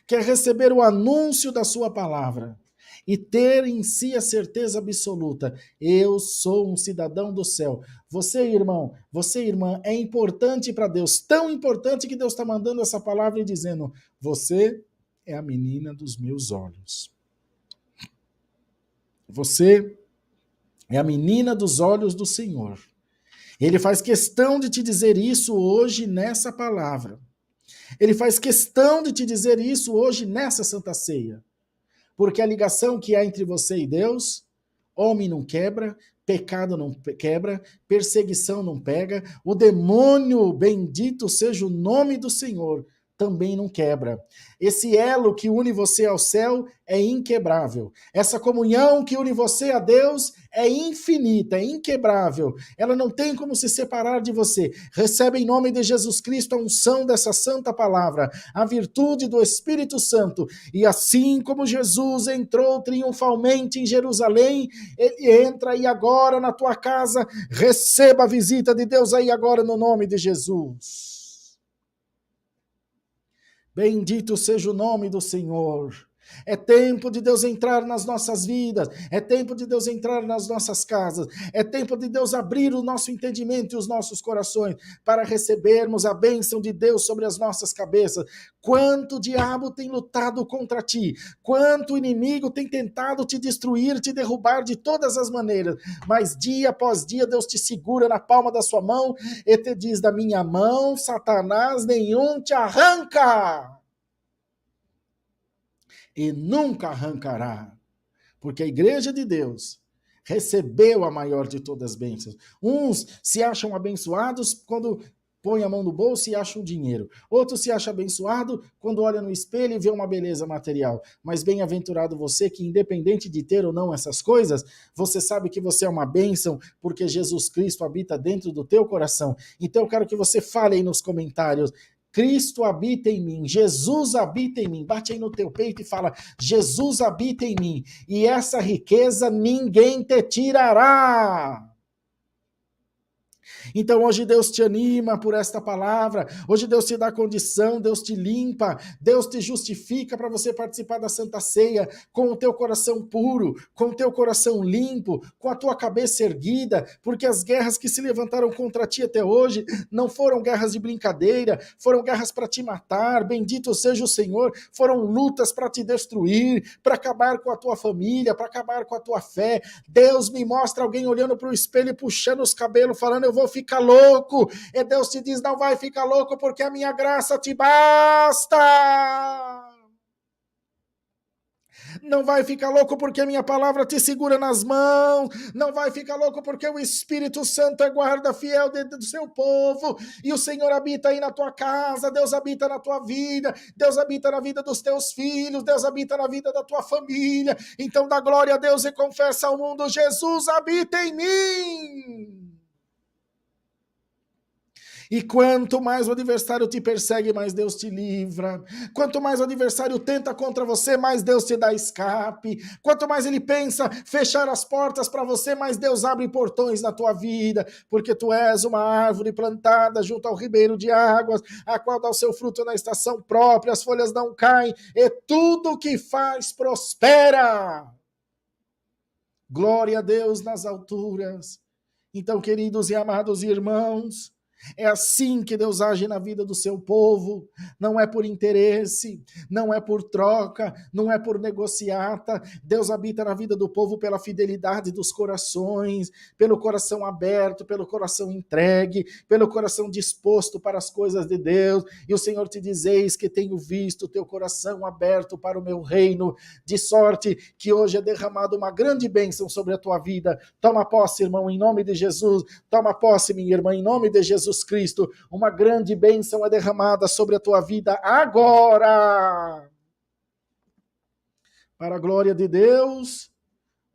Speaker 1: que é receber o anúncio da sua palavra e ter em si a certeza absoluta: eu sou um cidadão do céu. Você, irmão, você, irmã, é importante para Deus, tão importante que Deus está mandando essa palavra e dizendo: você é a menina dos meus olhos. Você é a menina dos olhos do Senhor. Ele faz questão de te dizer isso hoje nessa palavra. Ele faz questão de te dizer isso hoje nessa Santa Ceia. Porque a ligação que há entre você e Deus, homem não quebra, pecado não quebra, perseguição não pega, o demônio, bendito seja o nome do Senhor, também não quebra. Esse elo que une você ao céu é inquebrável. Essa comunhão que une você a Deus é infinita, é inquebrável. Ela não tem como se separar de você. Recebe em nome de Jesus Cristo a unção dessa santa palavra, a virtude do Espírito Santo. E assim como Jesus entrou triunfalmente em Jerusalém, ele entra aí agora na tua casa. Receba a visita de Deus aí agora no nome de Jesus. Bendito seja o nome do Senhor. É tempo de Deus entrar nas nossas vidas, é tempo de Deus entrar nas nossas casas, é tempo de Deus abrir o nosso entendimento e os nossos corações para recebermos a bênção de Deus sobre as nossas cabeças. Quanto o diabo tem lutado contra ti, quanto o inimigo tem tentado te destruir, te derrubar de todas as maneiras, mas dia após dia Deus te segura na palma da sua mão e te diz: da minha mão, Satanás nenhum te arranca. E nunca arrancará, porque a igreja de Deus recebeu a maior de todas as bênçãos. Uns se acham abençoados quando põe a mão no bolso e acham dinheiro. Outros se acham abençoado quando olha no espelho e vê uma beleza material. Mas bem-aventurado você que, independente de ter ou não essas coisas, você sabe que você é uma bênção porque Jesus Cristo habita dentro do teu coração. Então eu quero que você fale aí nos comentários: Cristo habita em mim, Jesus habita em mim. Bate aí no teu peito e fala: Jesus habita em mim, e essa riqueza ninguém te tirará. Então hoje Deus te anima por esta palavra, hoje Deus te dá condição, Deus te limpa, Deus te justifica para você participar da Santa Ceia com o teu coração puro, com o teu coração limpo, com a tua cabeça erguida, porque as guerras que se levantaram contra ti até hoje não foram guerras de brincadeira, foram guerras para te matar, bendito seja o Senhor, foram lutas para te destruir, para acabar com a tua família, para acabar com a tua fé. Deus me mostra alguém olhando para o espelho e puxando os cabelos, falando: eu vou ficar louco. E Deus te diz: não vai ficar louco, porque a minha graça te basta. Não vai ficar louco porque a minha palavra te segura nas mãos. Não vai ficar louco porque o Espírito Santo é guarda fiel do seu povo. E o Senhor habita aí na tua casa. Deus habita na tua vida. Deus habita na vida dos teus filhos. Deus habita na vida da tua família. Então dá glória a Deus e confessa ao mundo: Jesus habita em mim. E quanto mais o adversário te persegue, mais Deus te livra. Quanto mais o adversário tenta contra você, mais Deus te dá escape. Quanto mais ele pensa fechar as portas para você, mais Deus abre portões na tua vida, porque tu és uma árvore plantada junto ao ribeiro de águas, a qual dá o seu fruto na estação própria, as folhas não caem, e tudo que faz prospera. Glória a Deus nas alturas. Então, queridos e amados irmãos, é assim que Deus age na vida do seu povo. Não é por interesse, não é por troca, não é por negociata. Deus habita na vida do povo pela fidelidade dos corações, pelo coração aberto, pelo coração entregue, pelo coração disposto para as coisas de Deus. E o Senhor te diz: eis que tenho visto o teu coração aberto para o meu reino, de sorte que hoje é derramada uma grande bênção sobre a tua vida. Toma posse, irmão, em nome de Jesus. Toma posse, minha irmã, em nome de Jesus Cristo. Uma grande bênção é derramada sobre a tua vida agora. Para a glória de Deus,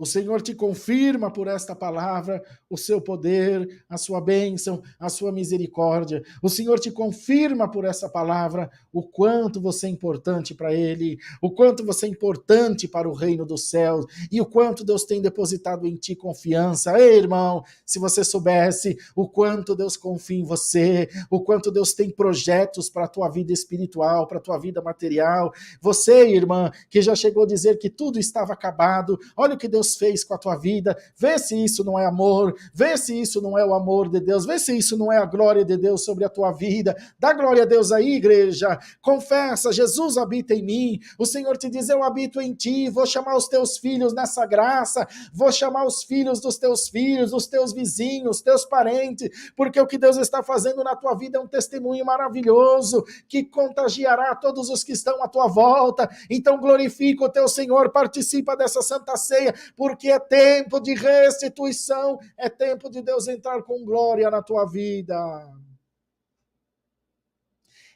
Speaker 1: O Senhor te confirma por esta palavra o seu poder, a sua bênção, a sua misericórdia. O Senhor te confirma por essa palavra o quanto você é importante para Ele, o quanto você é importante para o reino dos céus e o quanto Deus tem depositado em ti confiança. Ei, irmão, se você soubesse o quanto Deus confia em você, o quanto Deus tem projetos para a tua vida espiritual, para a tua vida material. Você, irmã, que já chegou a dizer que tudo estava acabado, olha o que Deus fez com a tua vida, vê se isso não é amor, vê se isso não é o amor de Deus, vê se isso não é a glória de Deus sobre a tua vida. Dá glória a Deus aí, igreja, confessa, Jesus habita em mim, o Senhor te diz, eu habito em ti, vou chamar os teus filhos nessa graça, vou chamar os filhos, dos teus vizinhos, teus parentes, porque o que Deus está fazendo na tua vida é um testemunho maravilhoso, que contagiará todos os que estão à tua volta. Então glorifica o teu Senhor, participa dessa Santa Ceia, porque é tempo de restituição, é tempo de Deus entrar com glória na tua vida.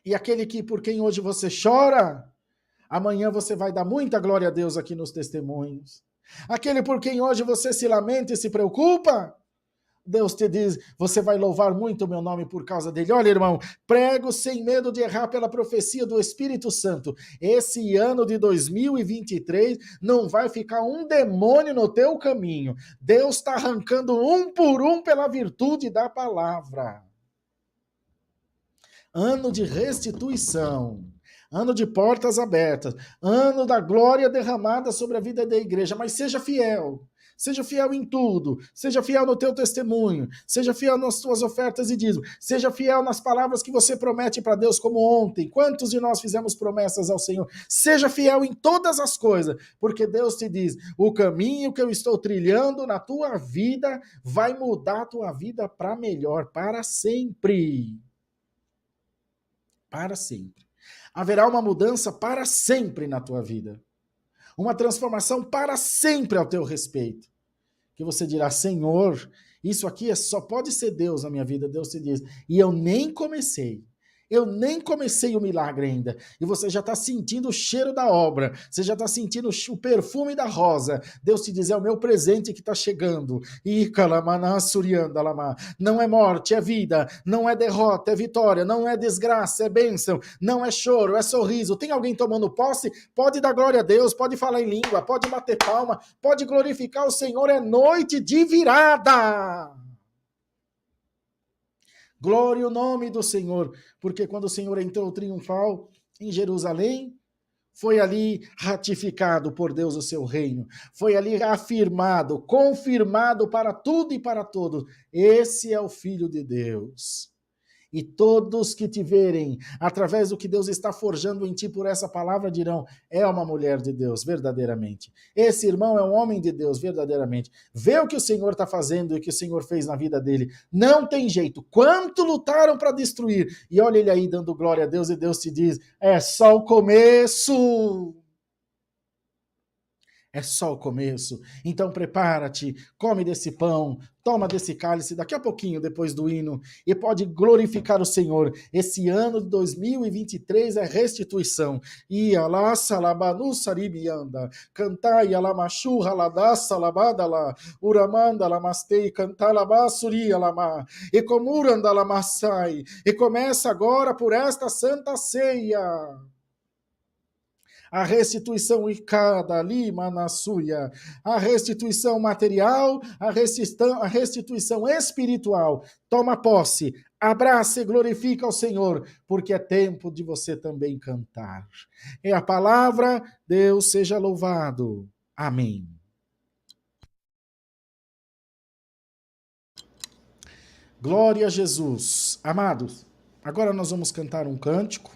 Speaker 1: E aquele que por quem hoje você chora, amanhã você vai dar muita glória a Deus aqui nos testemunhos. Aquele por quem hoje você se lamenta e se preocupa, Deus te diz, você vai louvar muito o meu nome por causa dele. Olha, irmão, prego sem medo de errar pela profecia do Espírito Santo. Esse ano de 2023 não vai ficar um demônio no teu caminho. Deus está arrancando um por um pela virtude da palavra. Ano de restituição. Ano de portas abertas. Ano da glória derramada sobre a vida da igreja. Mas seja fiel. Seja fiel em tudo, seja fiel no teu testemunho, seja fiel nas tuas ofertas e dízimos, seja fiel nas palavras que você promete para Deus, como ontem. Quantos de nós fizemos promessas ao Senhor? Seja fiel em todas as coisas, porque Deus te diz, o caminho que eu estou trilhando na tua vida vai mudar a tua vida para melhor, para sempre. Para sempre. Haverá uma mudança para sempre na tua vida. Uma transformação para sempre ao teu respeito. Que você dirá, Senhor, isso aqui só pode ser Deus na minha vida. Deus te diz, e eu nem comecei o milagre ainda, e você já está sentindo o cheiro da obra, você já está sentindo o perfume da rosa. Deus te diz, é o meu presente que está chegando, e não é morte, é vida, não é derrota, é vitória, não é desgraça, é bênção, não é choro, é sorriso. Tem alguém tomando posse? Pode dar glória a Deus, pode falar em língua, pode bater palma, pode glorificar o Senhor. É noite de virada. Glória ao nome do Senhor, porque quando o Senhor entrou triunfal em Jerusalém, foi ali ratificado por Deus o seu reino, foi ali afirmado, confirmado para tudo e para todos. Esse é o Filho de Deus. E todos que te verem, através do que Deus está forjando em ti por essa palavra, dirão, é uma mulher de Deus, verdadeiramente. Esse irmão é um homem de Deus, verdadeiramente. Vê o que o Senhor está fazendo e o que o Senhor fez na vida dele. Não tem jeito. Quanto lutaram para destruir. E olha ele aí dando glória a Deus, e Deus te diz, é só o começo. É só o começo. Então prepara-te, come desse pão, toma desse cálice daqui a pouquinho, depois do hino, e pode glorificar o Senhor. Esse ano de 2023 é restituição. E alá salabanu saribianda, cantai alamachu haladá salabadala, uramanda lamastei, cantalabá suri alama, e comuranda lamassai. E começa agora por esta santa ceia. A restituição icada, lima na suia, a restituição material, a restituição espiritual. Toma posse, abraça e glorifica ao Senhor, porque é tempo de você também cantar. É a palavra, Deus seja louvado. Amém. Glória a Jesus. Amados, agora nós vamos cantar um cântico.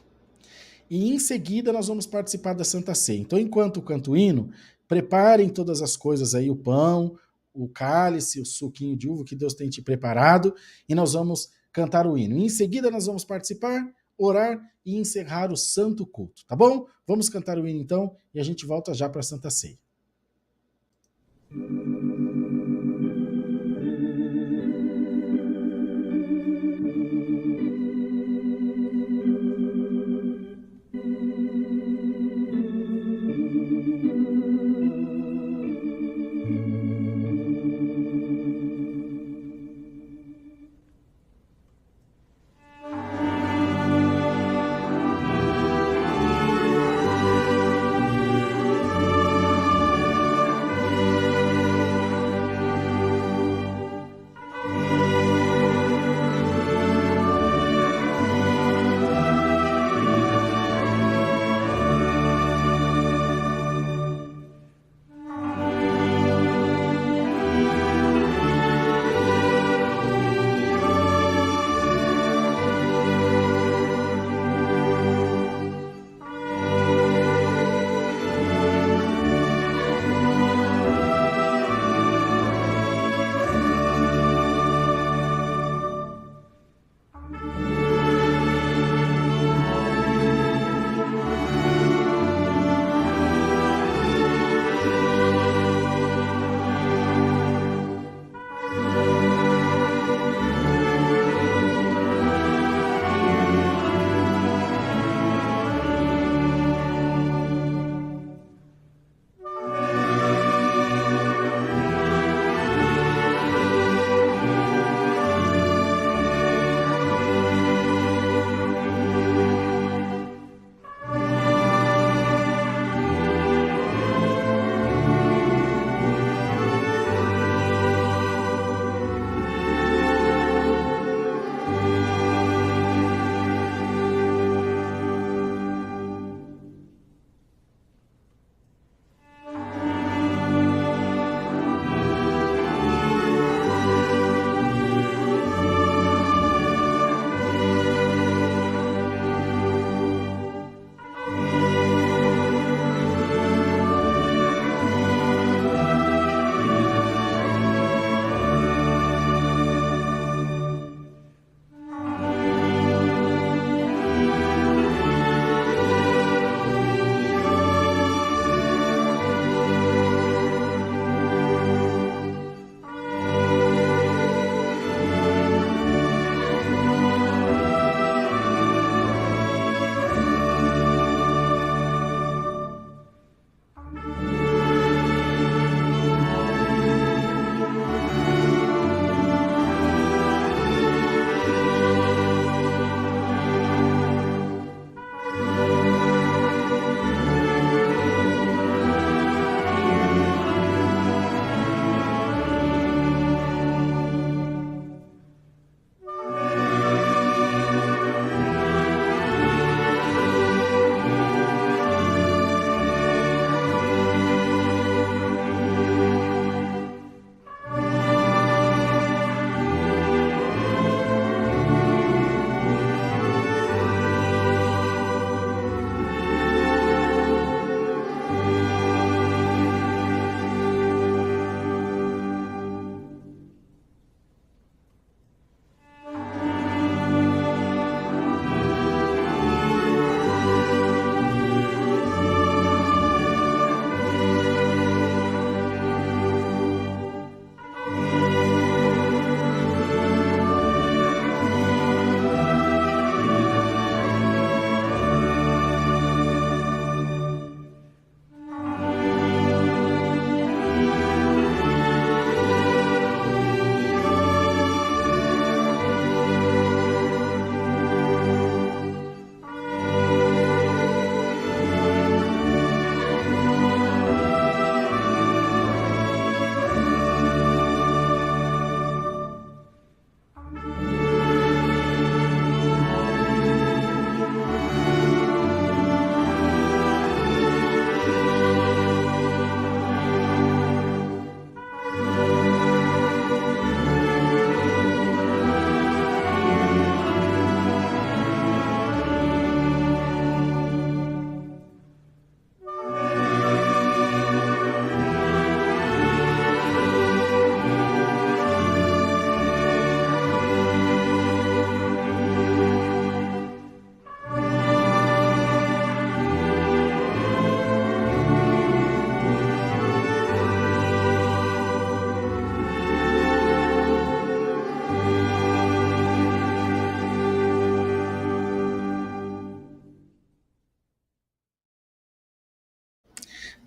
Speaker 1: E em seguida nós vamos participar da Santa Ceia. Então, enquanto canto o hino, preparem todas as coisas aí, o pão, o cálice, o suquinho de uva que Deus tem te preparado, e nós vamos cantar o hino. E em seguida nós vamos participar, orar e encerrar o santo culto, tá bom? Vamos cantar o hino então, e a gente volta já para a Santa Ceia.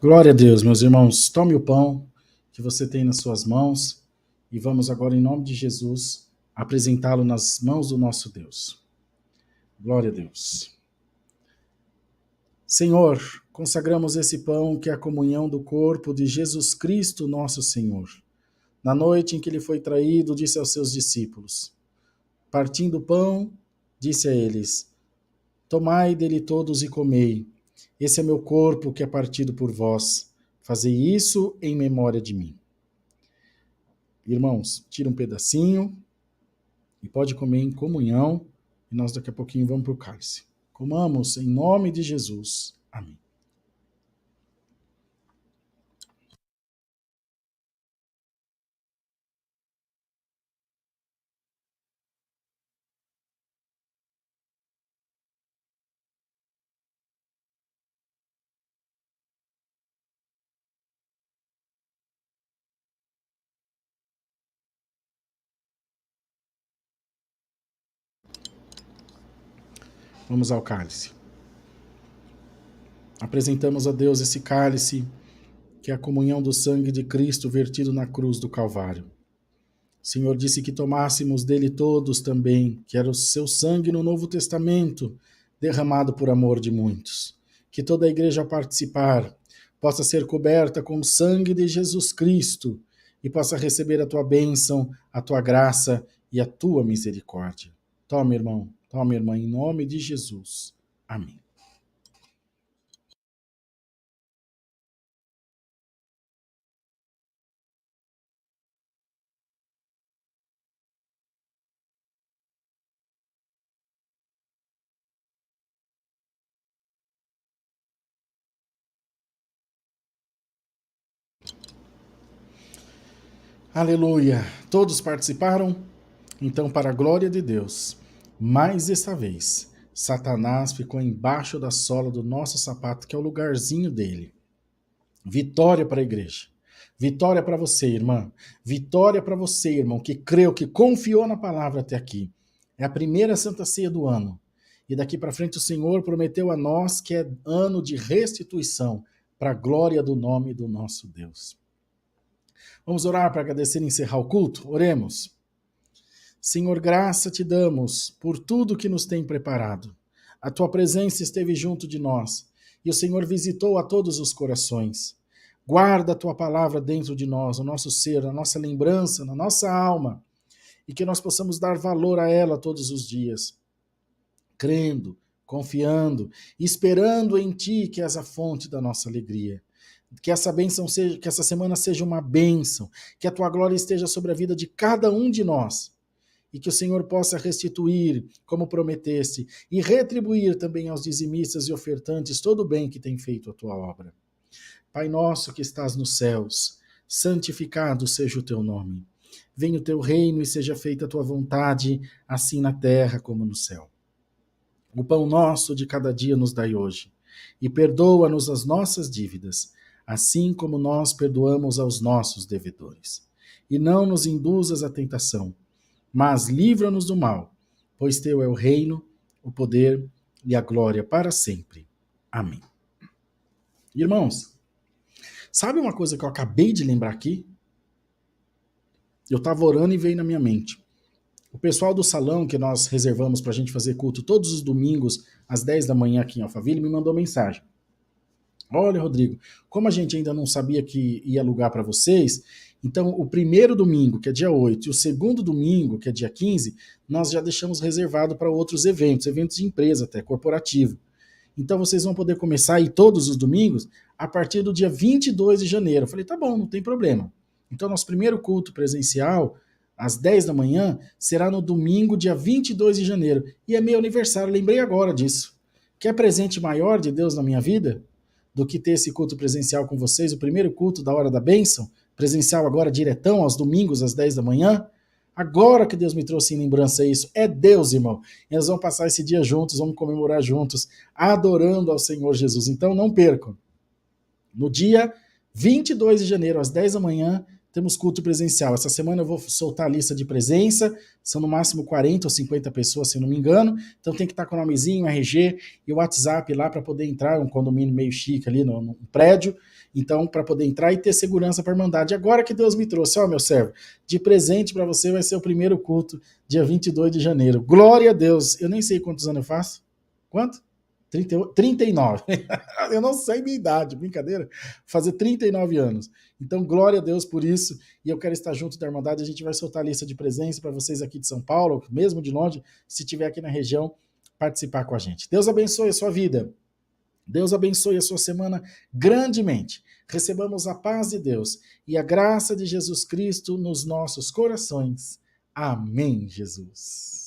Speaker 1: Glória a Deus, meus irmãos. Tome o pão que você tem nas suas mãos e vamos agora, em nome de Jesus, apresentá-lo nas mãos do nosso Deus. Glória a Deus. Senhor, consagramos esse pão que é a comunhão do corpo de Jesus Cristo, nosso Senhor. Na noite em que ele foi traído, disse aos seus discípulos, partindo o pão, disse a eles, tomai dele todos e comei. Esse é meu corpo que é partido por vós. Fazei isso em memória de mim. Irmãos, tira um pedacinho e pode comer em comunhão. E nós daqui a pouquinho vamos para o cálice. Comamos em nome de Jesus. Amém. Vamos ao cálice. Apresentamos a Deus esse cálice, que é a comunhão do sangue de Cristo vertido na cruz do Calvário. O Senhor disse que tomássemos dele todos também, que era o seu sangue no Novo Testamento, derramado por amor de muitos. Que toda a igreja ao participar possa ser coberta com o sangue de Jesus Cristo e possa receber a tua bênção, a tua graça e a tua misericórdia. Toma, irmão, toma, irmã, em nome de Jesus. Amém. Aleluia! Todos participaram? Então, para a glória de Deus, mais essa vez, Satanás ficou embaixo da sola do nosso sapato, que é o lugarzinho dele. Vitória para a igreja. Vitória para você, irmã. Vitória para você, irmão, que creu, que confiou na palavra até aqui. É a primeira Santa Ceia do ano. E daqui para frente o Senhor prometeu a nós que é ano de restituição para a glória do nome do nosso Deus. Vamos orar para agradecer e encerrar o culto? Oremos. Senhor, graça te damos por tudo que nos tem preparado. A tua presença esteve junto de nós e o Senhor visitou a todos os corações. Guarda a tua palavra dentro de nós, no nosso ser, na nossa lembrança, na nossa alma, e que nós possamos dar valor a ela todos os dias, crendo, confiando, esperando em ti, que és a fonte da nossa alegria. Que essa bênção seja, que essa semana seja uma bênção, que a tua glória esteja sobre a vida de cada um de nós, e que o Senhor possa restituir, como prometeste, e retribuir também aos dizimistas e ofertantes todo o bem que tem feito a tua obra. Pai nosso que estás nos céus, santificado seja o teu nome. Venha o teu reino e seja feita a tua vontade, assim na terra como no céu. O pão nosso de cada dia nos dai hoje, e perdoa-nos as nossas dívidas, assim como nós perdoamos aos nossos devedores. E não nos induzas à tentação, mas livra-nos do mal, pois teu é o reino, o poder e a glória para sempre. Amém. Irmãos, sabe uma coisa que eu acabei de lembrar aqui? Eu estava orando e veio na minha mente. O pessoal do salão que nós reservamos para a gente fazer culto todos os domingos, às 10 da manhã aqui em Alphaville, me mandou mensagem. Olha, Rodrigo, como a gente ainda não sabia que ia alugar para vocês, então o primeiro domingo, que é dia 8, e o segundo domingo, que é dia 15, nós já deixamos reservado para outros eventos de empresa até, corporativo. Então vocês vão poder começar aí todos os domingos a partir do dia 22 de janeiro. Eu falei, tá bom, não tem problema. Então nosso primeiro culto presencial, às 10 da manhã, será no domingo, dia 22 de janeiro. E é meu aniversário, lembrei agora disso. Quer presente maior de Deus na minha vida do que ter esse culto presencial com vocês, o primeiro culto da hora da bênção, presencial agora diretão, aos domingos, às 10 da manhã? Agora que Deus me trouxe em lembrança isso, é Deus, irmão. E nós vamos passar esse dia juntos, vamos comemorar juntos, adorando ao Senhor Jesus. Então não percam. No dia 22 de janeiro, às 10 da manhã, temos culto presencial. Essa semana eu vou soltar a lista de presença, são no máximo 40 ou 50 pessoas, se eu não me engano, então tem que estar com o nomezinho, RG e o WhatsApp lá para poder entrar, um condomínio meio chique ali no prédio, então para poder entrar e ter segurança para a Irmandade. Agora que Deus me trouxe, ó meu servo, de presente para você vai ser o primeiro culto, dia 22 de janeiro. Glória a Deus! Eu nem sei quantos anos eu faço. Quanto? 39. Eu não sei minha idade, brincadeira. Fazer 39 anos. Então, glória a Deus por isso. E eu quero estar junto da Irmandade. A gente vai soltar a lista de presença para vocês aqui de São Paulo, mesmo de longe, se estiver aqui na região, participar com a gente. Deus abençoe a sua vida. Deus abençoe a sua semana grandemente. Recebamos a paz de Deus e a graça de Jesus Cristo nos nossos corações. Amém, Jesus.